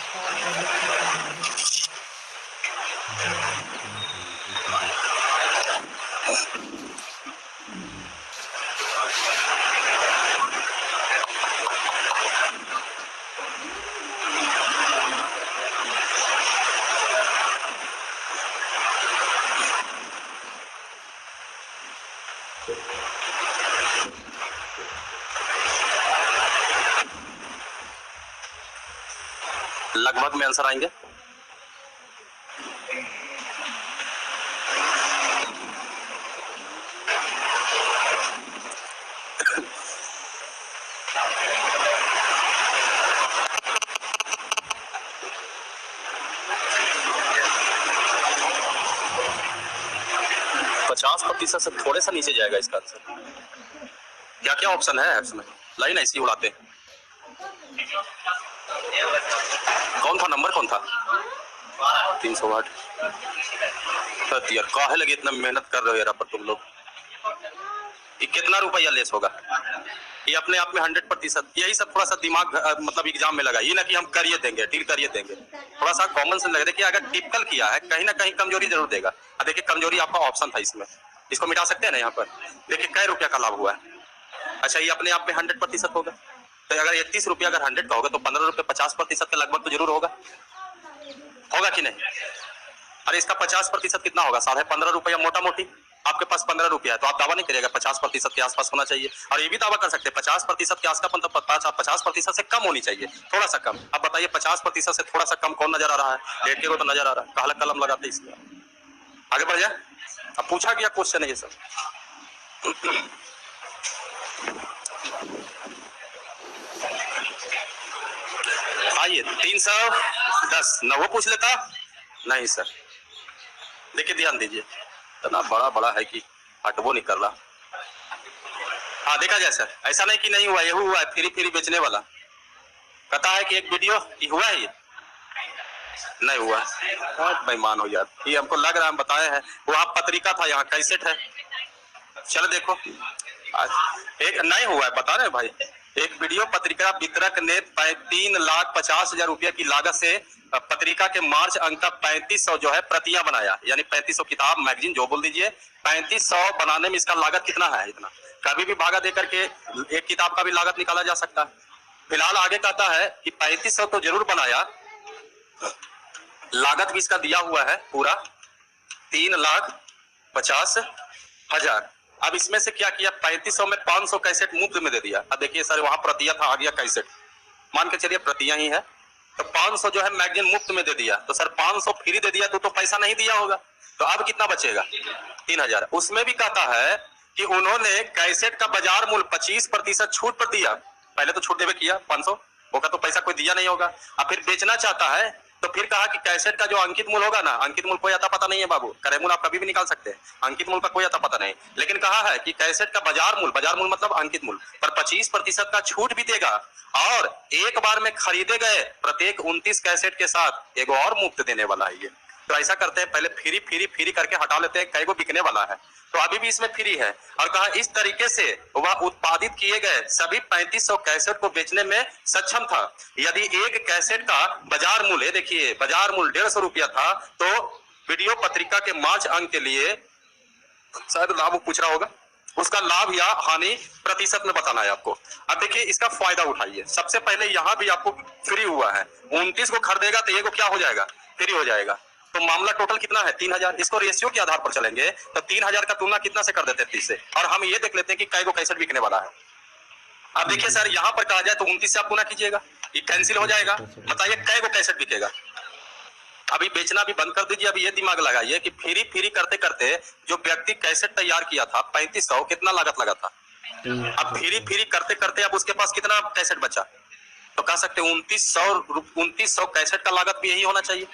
लगभग में आंसर आएंगे। पचास प्रतिशत से थोड़े सा नीचे जाएगा इसका आंसर। क्या क्या ऑप्शन है इसमें? लाइन ऐसी उड़ाते हैं। कौन था नंबर, कौन था? 308। यार काहे लगे इतना मेहनत कर रहे हो यार पर तुम लोग। ये कितना रुपया लेस होगा? ये अपने आप में 100%। यही सब थोड़ा सा दिमाग मतलब एग्जाम में लगा, ये ना कि हम करिए देंगे, डील करिए देंगे। थोड़ा सा कॉमन सेंस लग रहा है कि अगर टिपिकल किया है कहीं ना कहीं कमजोरी जरूर देगा। देखिए कमजोरी आपका ऑप्शन था इसमें, इसको मिटा सकते हैं ना यहाँ पर। देखिए कै रुपया का लाभ हुआ है। अच्छा ये अपने आप में 100% होगा, तो अगर 31 रुपया अगर 100 का होगा तो 15 रुपये 50% के लगभग तो जरूर होगा कि नहीं? अरे इसका 50% कितना होगा? 15.5 रुपया मोटा मोटी। आपके पास 15 रुपया है तो आप दावा नहीं करिएगा 50% के आसपास होना चाहिए। और ये भी दावा कर सकते हैं 50% के आसपास, मतलब 50% से कम होनी चाहिए, थोड़ा सा कम। अब बताइए 50% से थोड़ा सा कम कौन नजर आ रहा है? एक को तो नजर आ रहा है। काला कलम लगाते इसमें आगे बढ़ जाए। अब पूछा गया क्वेश्चन है ये सब। आइए 310 न वो पूछ लेता नहीं सर। देखिए ध्यान दीजिए, इतना बड़ा बड़ा है कि हटवो नहीं कर रहा। हाँ देखा जाए सर, ऐसा नहीं कि नहीं हुआ, ये हुआ है। फ्री बेचने वाला कहता है कि एक वीडियो हुआ है, ये नहीं हुआ। बेईमान हो यार, ये हमको लग रहा है हम बताए हैं। वहाँ पत्रिका था, यहाँ कैसेट है। चलो देखो एक नहीं हुआ है, बता रहे भाई। एक वीडियो पत्रिका वितरक ने 3,50,000 रुपया की लागत से पत्रिका के मार्च अंक का 3500 जो है प्रतियां बनाया, यानी 3500 किताब मैगजीन जो बोल दीजिए। 3500 बनाने में इसका लागत कितना है? इतना कभी भी भागा देकर के एक किताब का भी लागत निकाला जा सकता है। फिलहाल आगे कहता है कि 3500 तो जरूर बनाया, लागत भी इसका दिया हुआ है पूरा 3,50,000। अब इसमें से क्या किया? 3500 में 500 कैसेट मुफ्त में दे दिया। अब देखिए सर वहां प्रतियां था, आ गया कैसेट, मान के चलिए प्रतियां ही है, तो 500 जो है मैगजीन मुफ्त में दे दिया। तो सर 500 फ्री दे दिया तो पैसा नहीं दिया होगा, तो अब कितना बचेगा? 3,000। उसमें भी कहता है कि उन्होंने कैसेट का बाजार मूल्य 25% छूट पर दिया। पहले तो छूट देवे किया 500 होगा तो पैसा कोई दिया नहीं होगा। अब फिर बेचना चाहता है तो फिर कहा कि कैसेट का जो अंकित मूल्य होगा ना, अंकित मूल्य कोई आता पता नहीं है बाबू, क्रय मूल्य आप कभी भी निकाल सकते हैं, अंकित मूल्य का कोई आता पता नहीं। लेकिन कहा है कि कैसेट का बाजार मूल्य मतलब अंकित मूल्य पर 25% का छूट भी देगा, और एक बार में खरीदे गए प्रत्येक 29 कैसेट के साथ एक और मुफ्त देने वाला है ये। तो ऐसा करते हैं, पहले फ्री करके हटा लेते हैं, कई को बिकने वाला है तो अभी भी इसमें फ्री है। और कहा इस तरीके से वह उत्पादित किए गए सभी 3500 कैसेट को बेचने में सक्षम था। यदि एक कैसेट का बाजार मूल्य, देखिए बाजार मूल्य 150 रुपया था, तो वीडियो पत्रिका के मार्च अंक के लिए शायद लाभ पूछ रहा होगा, उसका लाभ या हानि प्रतिशत में बताना है आपको। अब देखिए इसका फायदा उठाइए। सबसे पहले यहाँ भी आपको फ्री हुआ है, 29 को खरीदेगा तो ये को क्या हो जाएगा? फ्री हो जाएगा। तो मामला टोटल कितना है? 3,000। इसको रेशियो के आधार पर चलेंगे तो 3,000 का तुलना कितना से कर देते हैं? 30 से। और हम ये देख लेते हैं कि कै को कैसेट बिकने वाला है। अब देखिए सर यहाँ पर कहा जाए तो 29 से आप गुना कीजिएगा, ये कैंसिल हो जाएगा। बताइए कै को कैसेट बिकेगा? अभी बेचना भी बंद कर दीजिए। अभी ये दिमाग लगाइए कि फ्री करते करते जो व्यक्ति कैसेट तैयार किया था 3500, कितना लागत लगा था? अब फिरी करते करते अब उसके पास कितना कैसेट बचा, तो कह सकते हैं 2900 कैसेट का लागत भी यही होना चाहिए।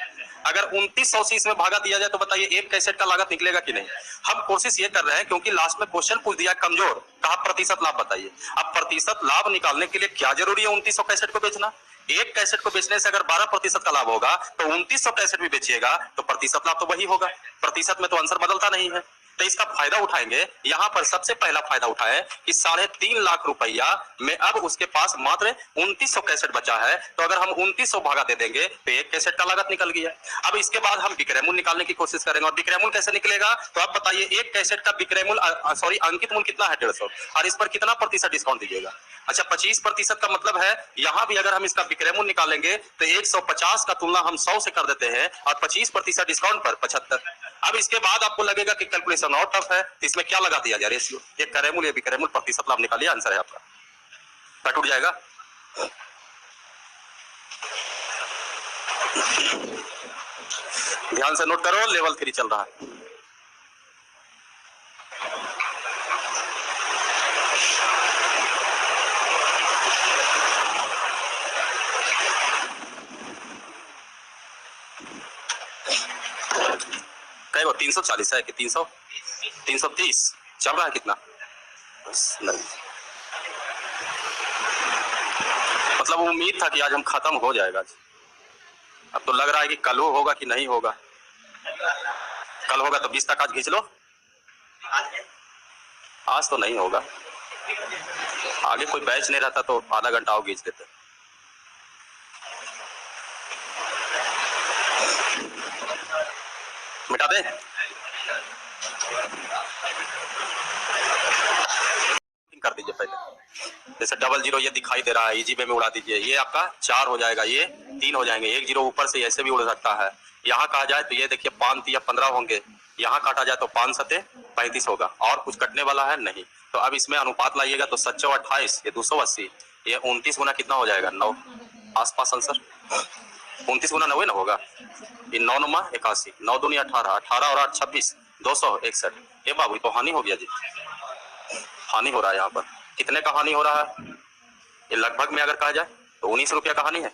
अगर 2900 से इसमें भागा दिया जाए तो बताइए एक कैसेट का लागत निकलेगा कि नहीं। हम कोशिश ये कर रहे हैं क्योंकि लास्ट में क्वेश्चन पूछ दिया कमजोर, कहा प्रतिशत लाभ बताइए। अब प्रतिशत लाभ निकालने के लिए क्या जरूरी है 2900 कैसेट को बेचना। एक कैसेट को बेचने से अगर 12% का लाभ होगा तो 2900 कैसेट भी बेचिएगा तो प्रतिशत लाभ तो वही होगा, प्रतिशत में तो आंसर बदलता नहीं है। तो इसका फायदा उठाएंगे। यहाँ पर सबसे पहला फायदा उठाए कि 3.5 लाख रुपया में अब उसके पास मात्र 2900 कैसेट बचा है, तो अगर हम 2900 भागा दे देंगे तो एक कैसेट का लागत निकल गया। अब इसके बाद हम विक्रय मूल्य निकालने की कोशिश करेंगे, और विक्रय मूल्य कैसे निकलेगा तो आप बताइए एक कैसेट का विक्रय मूल्य सॉरी अंकित मूल्य कितना है 150, और इस पर कितना प्रतिशत डिस्काउंट दीजिएगा। अच्छा 25% का मतलब है यहाँ भी अगर हम इसका विक्रय मूल्य निकालेंगे तो 150 का तुलना हम 100 से कर देते हैं और 25% डिस्काउंट पर 75। अब इसके बाद आपको लगेगा कि कैलकुलेशन और टफ है, तो इसमें क्या लगा दिया जाए रेशियो, ये क्रय मूल्य विक्रय मूल्य प्रतिशत लाभ निकालिए, आंसर है आपका, कट उठ जाएगा। ध्यान से नोट करो, लेवल 3 चल रहा है। कई वो 340 है कि 330 चल रहा है कितना, नहीं मतलब उम्मीद था कि आज हम खत्म हो जाएगा, अब तो लग रहा है कि कल होगा कि नहीं होगा। कल होगा तो 20 तक आज खींच लो, आज तो नहीं होगा, आगे कोई बैच नहीं रहता तो आधा घंटा और खींच देते। मिटा दे, कर दीजिए पहले, जैसे 00 ये दिखाई दे रहा है, इजी वे में उड़ा दीजिए, ये आपका 4 हो जाएगा, ये 3 हो जाएंगे, 1 0 ऊपर से ऐसे भी उड़ सकता है। यहाँ कहा जाए तो ये देखिए 5 या 15 होंगे, यहाँ काटा जाए तो 5 सते 35 होगा, और कुछ कटने वाला है नहीं। तो अब इसमें अनुपात लाइएगा तो 7 चौ 28, ये 280, ये 29 गुना कितना हो जाएगा 9, आसपास आंसर 29 गुना 9 ना होगा, ये 9 9 81, 9 दूनी 18, 18 और 8 26, 261। ये बाबू तो हानि हो गया जी, हानि हो रहा है यहाँ पर। कितने का हानि हो रहा है, ये लगभग में अगर कहा जाए तो 19 रुपया का हानि है।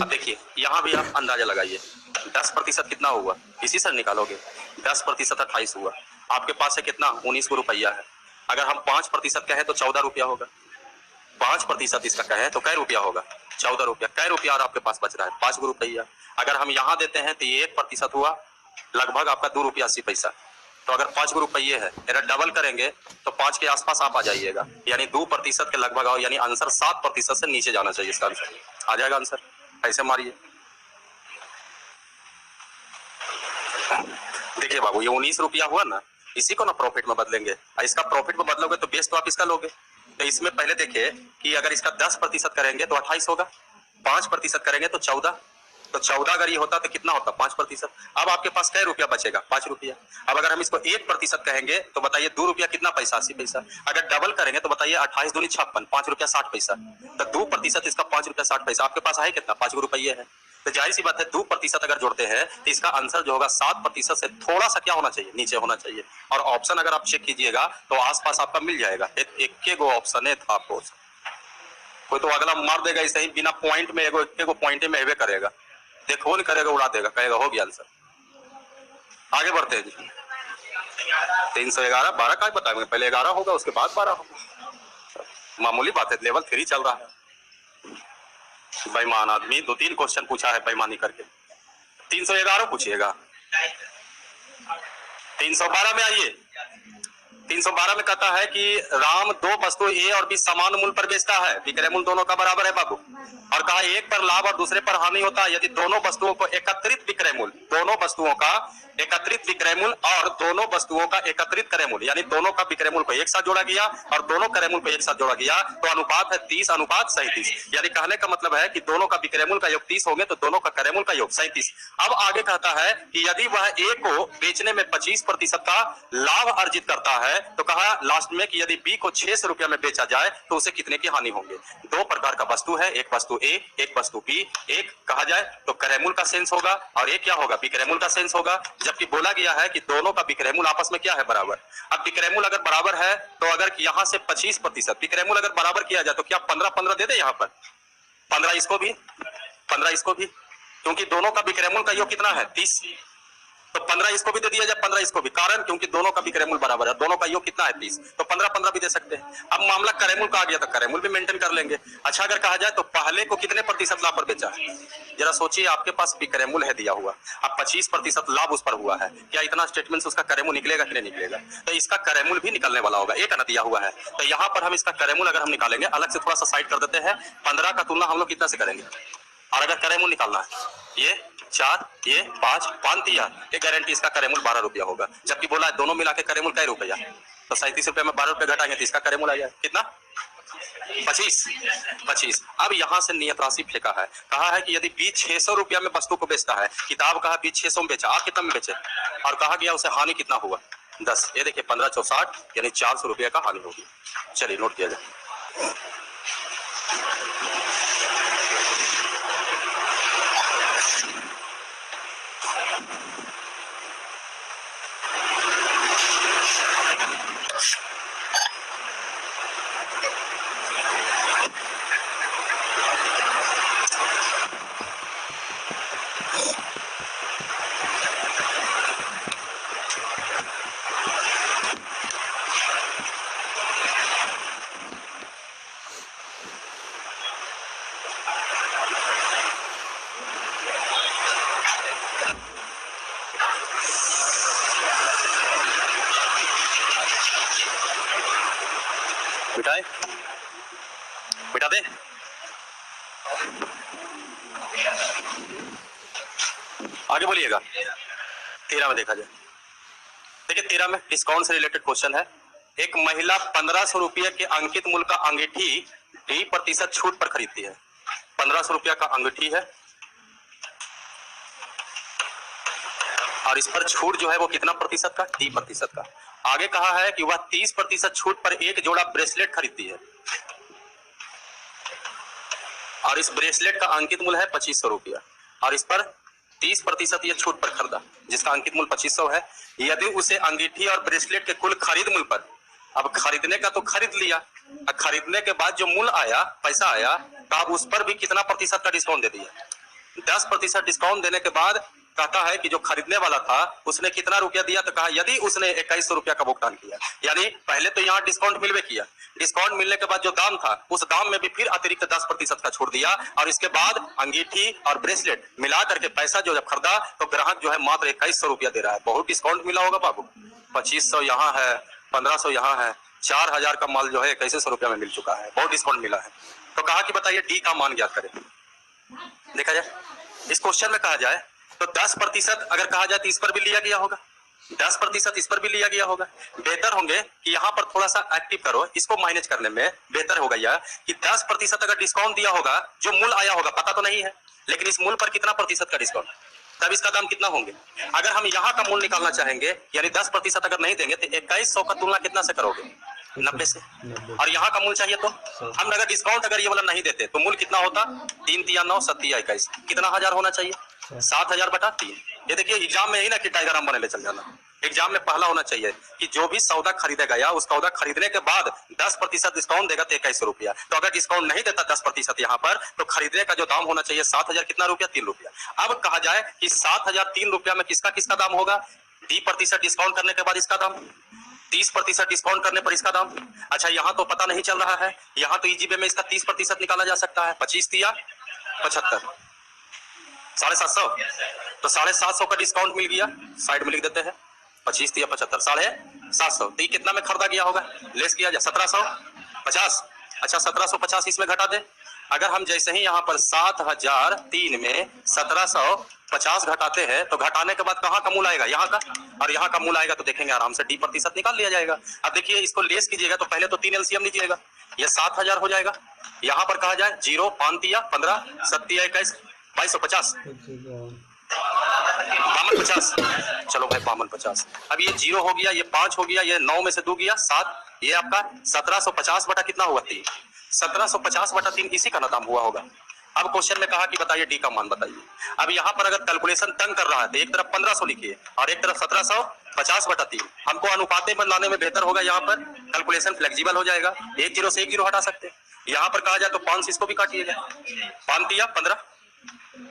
अब देखिए यहाँ भी आप अंदाजा लगाइए 10% कितना हुआ, इसी से निकालोगे 10% 28 हुआ, आपके पास है कितना 19 रुपया है। अगर हम 5% कहें तो 14 रुपया होगा, 5% इसका कहें तो कै रुपया होगा 14 रुपया, कै रुपया और आपके पास बच रहा है 5 रुपया। अगर हम यहाँ देते हैं तो ये 1% हुआ, लगभग आपका 2 रुपया 80 पैसा। तो अगर 5 रुपये है, अगर डबल करेंगे तो 5 के आसपास आप आ जाइएगा, यानी 2% के लगभग आओ, यानी आंसर 7% से नीचे जाना चाहिए, इसका आंसर आ जाएगा। आंसर ऐसे मारिए, देखिए बाबू ये 19 रुपया हुआ ना, इसी को ना प्रॉफिट में बदलेंगे, इसका प्रॉफिट में बदलोगे तो बेस तो आप इसका लोगे। तो इसमें पहले देखिए कि अगर इसका 10% करेंगे तो 28 होगा, 5% करेंगे तो 14, तो 14 अगर ये होता तो कितना होता 5%। अब आपके पास कै रुपया बचेगा 5 रुपया। अब अगर हम इसको 1% कहेंगे तो बताइए 2 रुपया कितना पैसा 80 पैसा। अगर डबल करेंगे तो बताइए 28 दूनी 56, 5 रुपया 60 पैसा। तो 2% इसका 5 रुपया 60 पैसा, आपके पास है कितना 5 रुपये है। तो जाहिर सी बात है 2% अगर जोड़ते हैं तो इसका आंसर जो होगा 7% से थोड़ा सा क्या होना चाहिए, नीचे होना चाहिए। और ऑप्शन अगर आप चेक कीजिएगा तो आसपास आपका मिल जाएगा, एक गो ऑप्शन है था आपको, कोई तो अगला मार देगा इसे ही बिना पॉइंट में, एक पॉइंट में एवे करेगा, देखो नहीं करेगा उड़ा देगा, कहेगा हो गया आंसर। आगे बढ़ते हैं जी, 311 12 का बताएंगे, पहले 11 होगा उसके बाद 12 होगा, मामूली बात है, लेवल 3 चल रहा है। बेईमान आदमी 2-3 क्वेश्चन पूछा है बेईमानी करके, 311 पूछिएगा। 312 में आइए, 312 में कहता है कि राम 2 वस्तु ए और बी समान मूल्य पर बेचता है, विक्रय मूल्य दोनों का बराबर है बाबू, और कहा एक पर लाभ और दूसरे पर हानि होता है यदि दोनों वस्तुओं को एकत्रित विक्रय मूल्य, दोनों वस्तुओं का एकत्रित विक्रय मूल्य और दोनों वस्तुओं का एकत्रित क्रय मूल्य, यानी दोनों का विक्रय मूल्य को एक साथ जोड़ा गया और दोनों क्रय मूल्य को एक साथ जोड़ा गया, तो अनुपात है 30:37। यानी कहने का मतलब है कि दोनों का विक्रय मूल्य का योग 30 होंगे तो दोनों का क्रय मूल्य का योग 37। अब आगे कहता है कि यदि वह ए को बेचने में 25% का लाभ अर्जित करता है तो कहा लास्ट में कि यदि बी को 600 रुपया में बेचा जाए तो उसे कितने की हानि होंगे। दो प्रकार का वस्तु है, एक वस्तु ए, एक वस्तु बी। एक कहा जाए तो क्रयमूल्य का सेंस होगा और एक क्या होगा, विक्रयमूल्य का सेंस होगा। जबकि बोला गया है कि दोनों का विक्रयमूल्य आपस में क्या है, बराबर। अब विक्रयमूल्य अगर बराबर है तो अगर यहाँ से 25% विक्रयमूल्य अगर बराबर किया जाए तो क्या 15-15 दे दे, यहाँ पर 15 इसको भी, 15 इसको भी, क्योंकि दोनों का विक्रयमूल्य का योग कितना है 30, तो 15 इसको भी दे दिया जाए, 15 इसको भी, कारण क्योंकि दोनों का विक्रयमूल्य बराबर है, दोनों का योग कितना है 30, तो 15-15 भी दे सकते हैं। अब मामला क्रयमूल्य का आ गया तो क्रयमूल्य भी मेंटेन कर लेंगे। अच्छा अगर कहा जाए तो पहले को कितने प्रतिशत लाभ पर बेचा है, जरा सोचिए, आपके पास विक्रयमूल्य है दिया हुआ, अब 25% लाभ उस पर हुआ है, क्या इतना स्टेटमेंट उसका क्रयमूल्य निकलेगा कि नहीं निकलेगा, तो इसका क्रयमूल्य भी निकलने वाला होगा, एक ना दिया हुआ है, तो यहाँ पर हम इसका क्रयमूल्य अगर हम निकालेंगे, अलग से थोड़ा सा साइड कर देते हैं, 15 का तुलना हम लोग कितना से करेंगे, और अगर क्रयमूल्य निकालना है ये 4, ये 5 दिया, ये गारंटी इसका क्रयमूल्य 12 रुपया होगा। जबकि बोला है दोनों मिला के क्रयमूल्य कई रुपया, तो 37 रुपये में 12 रुपये घटाएंगे तो इसका क्रयमूल्य आ जाए कितना, 25। अब यहाँ से नियत राशि फेंका है, कहा है कि यदि बी 600 रुपया में वस्तु को बेचता है, किताब कहा बी 600 में बेचा, आप कितना में बेचे, और कहा गया उसे हानि कितना हुआ 10, ये देखिए 15 × 60 यानी 400 रुपये का हानि होगी। चलिए नोट किया जाए। बिठाए, बिठा दे। आगे बोलिएगा। 13 में देखा जाए, देखिए 13 में डिस्काउंट से रिलेटेड क्वेश्चन है। एक महिला 1500 रुपये के अंकित मूल्य का अंगीठी 20% छूट पर खरीदती है। 1500 रुपया का अंगीठी है और इस पर छूट जो है वो कितना प्रतिशत का, 30% का। आगे कहा है कि वह 30% छूट पर एक जोड़ा ब्रेसलेट खरीदती है और इस ब्रेसलेट का अंकित मूल्य है 2500 रुपया और इस पर 30% ये छूट पर खरीदा जिसका अंकित मूल्य 2500 है। यदि उसे अंगीठी और ब्रेसलेट के कुल खरीद मूल्य पर, अब खरीदने का तो खरीद लिया, खरीदने के बाद जो मूल्य आया, पैसा आया, तो अब उस पर भी कितना प्रतिशत का डिस्काउंट दे दिया, 10% डिस्काउंट देने के बाद कहता है कि जो खरीदने वाला था उसने कितना रुपया दिया, तो कहा यदि उसने 2100 रुपया का भुगतान किया, यानी पहले तो यहाँ डिस्काउंट मिलवे किया, डिस्काउंट मिलने के बाद जो दाम था उस दाम में भी फिर अतिरिक्त 10% का छोड़ दिया और इसके बाद अंगीठी और ब्रेसलेट मिला करके पैसा जो जब खरीदा तो ग्राहक जो है मात्र 2100 रुपया दे रहा है। बहुत डिस्काउंट मिला होगा बाबू, 2500 यहाँ है, 1500 यहाँ है, 4000 का माल जो है 2100 रुपया में मिल चुका है, बहुत डिस्काउंट मिला है। तो कहा कि बताइए डी का मान ज्ञात करें। देखा जाए इस क्वेश्चन में कहा जाए तो 10% अगर कहा जाए तो इस पर भी लिया गया होगा, 10% इस पर भी लिया गया होगा। बेहतर होंगे कि यहाँ पर थोड़ा सा एक्टिव करो, इसको मैनेज करने में बेहतर होगा यह कि 10% अगर डिस्काउंट दिया होगा, जो मूल्य आया होगा पता तो नहीं है, लेकिन इस मूल्य पर कितना प्रतिशत का डिस्काउंट, तब इसका दाम कितना होंगे। अगर हम यहाँ का मूल्य निकालना चाहेंगे यानी 10% अगर नहीं देंगे तो 2100 का तुलना कितना से करोगे, 90 से, और यहाँ का मूल्य चाहिए तो हम अगर डिस्काउंट अगर ये वाला नहीं देते तो मूल्य कितना होता, 3 × 9 7 × 21, कितना हजार होना चाहिए, 7000/3। ये देखिए एग्जाम में ही ना कि डायग्राम बने ले चल जाना, एग्जाम में पहला होना चाहिए कि जो भी सौदा खरीदेगा या उस सौदा खरीदने के बाद 10% डिस्काउंट देगा तो 2100 रुपया, तो अगर डिस्काउंट नहीं देता 10% यहाँ पर तो खरीदने का जो दाम होना चाहिए 7000 कितना रुपया, 3 रुपया। अब कहा जाए कि 7000 3 रुपया में किसका किसका दाम होगा, 30% डिस्काउंट करने के बाद इसका दाम, 30% डिस्काउंट करने पर इसका दाम। अच्छा यहाँ तो पता नहीं चल रहा है, यहाँ तो इजी वे में इसका 30% निकाला जा सकता है, 25 × 75 750, तो 750 का डिस्काउंट मिल गया, साइड में लिख देते हैं, 25 × 75 750, तो ये कितना में खरीदा गया होगा, लेस किया जाए 1750। अच्छा 1750 इसमें घटा दे, अगर हम जैसे ही यहाँ पर 7003 में 1750 घटाते हैं तो घटाने के बाद कहाँ का मूल आएगा, यहाँ का, और यहाँ का मूल आएगा तो देखेंगे आराम से 30% निकाल लिया जाएगा। अब देखिए इसको लेस कीजिएगा तो पहले तो 3 LCM लीजिएगा, ये 7000 हो जाएगा, यहाँ पर कहा जाए 0 5 × 15 7 × 21 2250, 52 चलो भाई 52 अब ये 0 हो गया, ये 5 हो गया, ये 9 में से 2 गया 7, ये आपका 1750 बटा कितना हुआ 3, 1750 बटा 3 इसी का ना दाम हुआ होगा। अब क्वेश्चन में कहा कि बताइए डी का मान बताइए। अब यहाँ पर अगर कैलकुलेशन तंग कर रहा है तो एक तरफ 1500 लिखिए और एक तरफ 1750 बटा 3। हमको अनुपाते में लाने में बेहतर होगा, यहाँ पर कैलकुलेशन फ्लेक्सिबल हो जाएगा, 1 0 से 1 0 हटा सकते हैं। यहाँ पर कहा जाए तो 5 इसको भी काटिएगा, 5 तिया 15,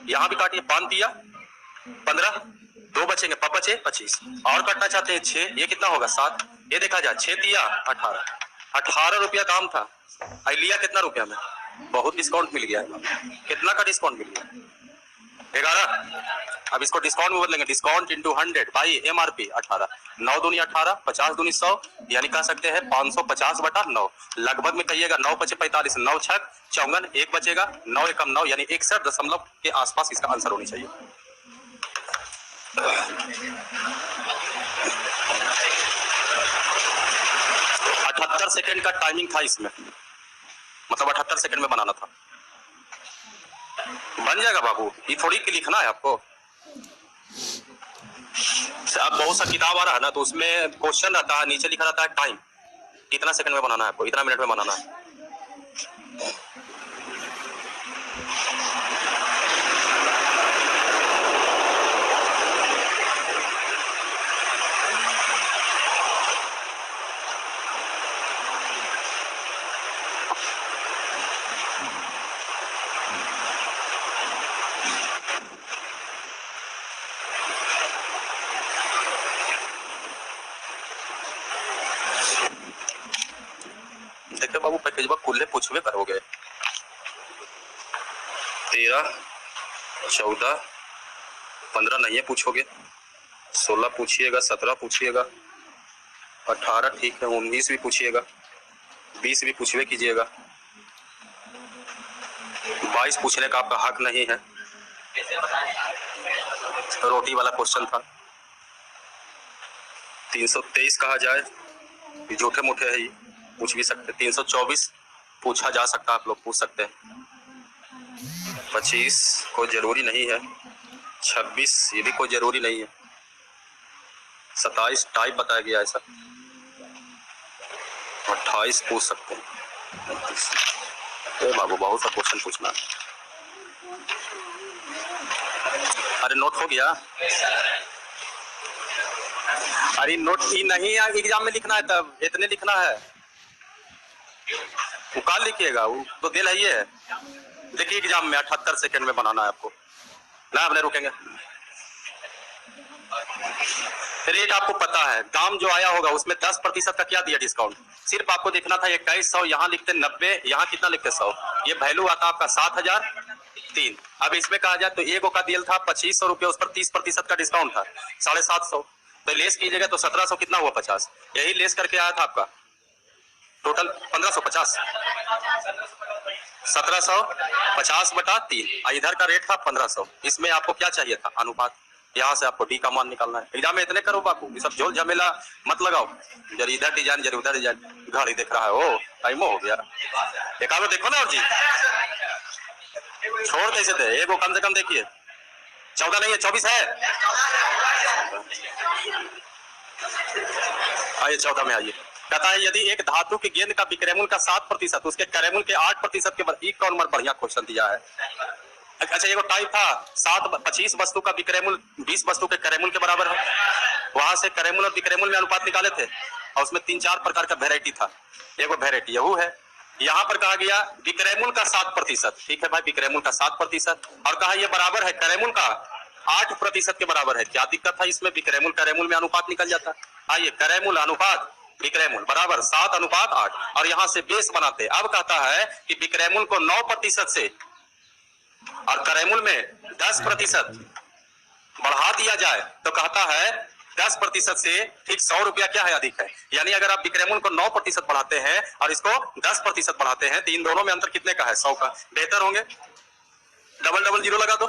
यहाँ भी काटिए 5 तिया 15, 2 बचेंगे, 5 बचे 25 और काटना चाहते हैं 6, ये कितना होगा 7, ये देखा जाए 6 तिया 18, 18 रुपया दाम था, लिया कितना रुपया में, बहुत डिस्काउंट मिल गया। कितना का डिस्काउंट मिल गया 11। अब इसको डिस्काउंट में बदलेंगे, डिस्काउंट इंटू 100 बाई MRP 18, 9 दूनी 18, 50 दूनी 100, यानी कह सकते हैं 550 बटा 9। लगभग में कहिएगा 9 बचे 45, 9 छक 54, 1 बचेगा, 9 एकम 9 यानी 61 दशमलव के आसपास इसका आंसर होनी चाहिए। अठहत्तर सेकेंड का टाइमिंग था इसमें, मतलब 78 सेकंड में बनाना था। बन जाएगा बाबू, ये थोड़ी कि लिखना है आपको। अब बहुत सा किताब आ रहा है ना, तो उसमें क्वेश्चन रहता है, नीचे लिखा रहता है टाइम, कितना सेकंड में बनाना है आपको, इतना मिनट में बनाना है। देखिए बाबू पैकेजबा कुल्ले पूछवे करोगे, 13 14 15 नहीं पूछोगे, 16 पूछिएगा, 17 पूछिएगा, 18 ठीक है, 19 भी पूछिएगा, 20 भी पूछवे कीजिएगा, 22 पूछने का आपका हक नहीं है, रोटी वाला क्वेश्चन था। 323 कहा जाए, झूठे मूठे है, ये पूछ भी सकते। 324 पूछा जा सकता, आप लोग पूछ सकते हैं। 25 कोई जरूरी नहीं है, 26 ये भी कोई जरूरी नहीं है, 27 टाइप बताया गया ऐसा, 28 पूछ सकते हैं। ए बाबू बहुत सा क्वेश्चन पूछना। अरे नोट हो गया, अरे नोट ही नहीं एग्जाम में लिखना है, तब इतने लिखना है, वो कल लिखिएगा, वो तो दिल है ये है। देखिए एग्जाम में 78 सेकंड में बनाना है आपको ना, अपने रुकेंगे। रेट आपको पता है, दाम जो आया होगा उसमें 10% का क्या दिया डिस्काउंट, सिर्फ आपको देखना था 2100, यहाँ लिखते 90, यहाँ कितना लिखते 100, ये वैल्यू आता आपका 7003। अब इसमें कहा जाए तो एगो का डील था 2500 रुपये, उस पर 30% का डिस्काउंट था 750, तो लेस कीजिएगा तो 1700 कितना हुआ 50, यही लेस करके आया था आपका टोटल 1550, 1750 बटा 3, इधर का रेट था 1500। इसमें आपको क्या चाहिए था अनुपात, यहाँ से आपको डी का मान निकालना है। एग्जाम में इतने करो बापू, ये सब झोल झमेला मत लगाओ, जरा इधर डिजाइन जरा उधर डिजाइन, घड़ी देख रहा है, ओ टाइम हो गया, एक आगे देखो ना और जी, छोड़ कैसे थे, एक वो कम से कम देखिए, 14 नहीं है 24 है, आइए 14 में आइए। कहता है यदि एक धातु की गेंद का विक्रयमूल्य का 7%, उसके क्रयमूल्य के 8% के बराबर, कौन बढ़िया क्वेश्चन दिया है। अच्छा ये टाइप था 25 वस्तु का विक्रयमूल्य 20 वस्तु के क्रयमूल्य के बराबर है, वहां से क्रयमूल्य और विक्रयमूल्य में अनुपात निकाले थे, और उसमें 3-4 प्रकार का वेराइटी था, एक वेराइटी यहू है। यहाँ पर कहा गया विक्रयमूल्य का 7%, ठीक है भाई, विक्रयमूल्य का 7%, और कहा यह बराबर है क्रयमूल्य का 8% के बराबर है। क्या दिक्कत था इसमें, विक्रयमूल्य क्रयमूल्य में अनुपात निकल जाता। आइए क्रयमूल्य अनुपात विक्रयमूल्य बराबर 7:8, और यहाँ से बेस बनाते। अब कहता है कि विक्रयमूल्य को 9% से और क्रयमूल्य में 10% बढ़ा दिया जाए, तो कहता है 10% से ठीक 100 रुपया क्या है अधिक है। यानी अगर आप विक्रयमूल्य को 9% बढ़ाते हैं और इसको 10% बढ़ाते हैं, तो इन दोनों में अंतर कितने का है, 100 का, बेहतर होंगे। डबल डबल जीरो लगा दो।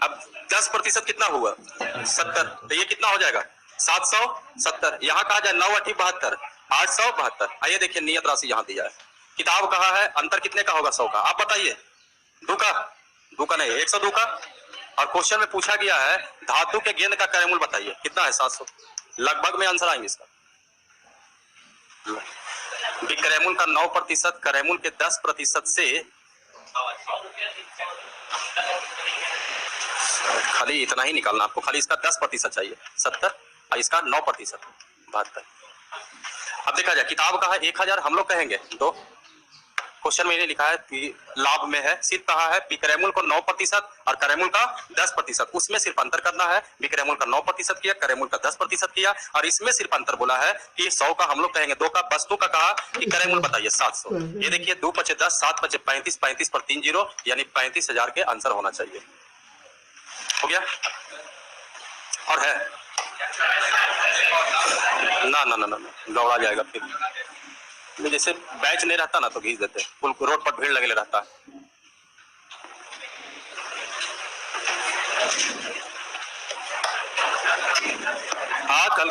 अब 10% कितना हुआ 70, तो ये कितना हो जाएगा 770। यहाँ कहा जाए 9 8 72, 872। आइए देखिए नियत राशि यहाँ दिया है, किताब कहा है अंतर कितने का होगा 100 का, आप बताइए। 2 का नहीं 102 का, और क्वेश्चन में पूछा गया है धातु के गेंद का कैरेमूल बताइए, कितना है? 700। लगभग में आंसर आएंगे इसका। विक्रयमूल का 9%, क्रयमूल के 10% से खाली इतना ही निकालना आपको, खाली इसका 10% चाहिए, 70, और इसका 9%, 72। अब देखा जाए किताब का है 1000, हम लोग कहेंगे 2। क्वेश्चन में लिखा है कि लाभ में है, सिर्फ कहा है विक्रयमूल को 9% और क्रयमूल का 10%, उसमें सिर्फ अंतर करना है। विक्रयमूल का 9% किया, क्रयमूल का 10% किया, और इसमें सिर्फ अंतर बोला है कि 100 का हम लोग कहेंगे 2 का, वस्तु का कहा कि क्रयमूल बताइए 700। ये देखिए 2 × 10, 7 × 35, 35 पर 3 0, यानी 35,000 के आंसर होना चाहिए। हो गया? और है ना ना ना ना गौड़ा जाएगा फिर, जैसे बैच नहीं रहता ना तो घींच देते, रोड पर भीड़ लगे रहता है। हाँ कल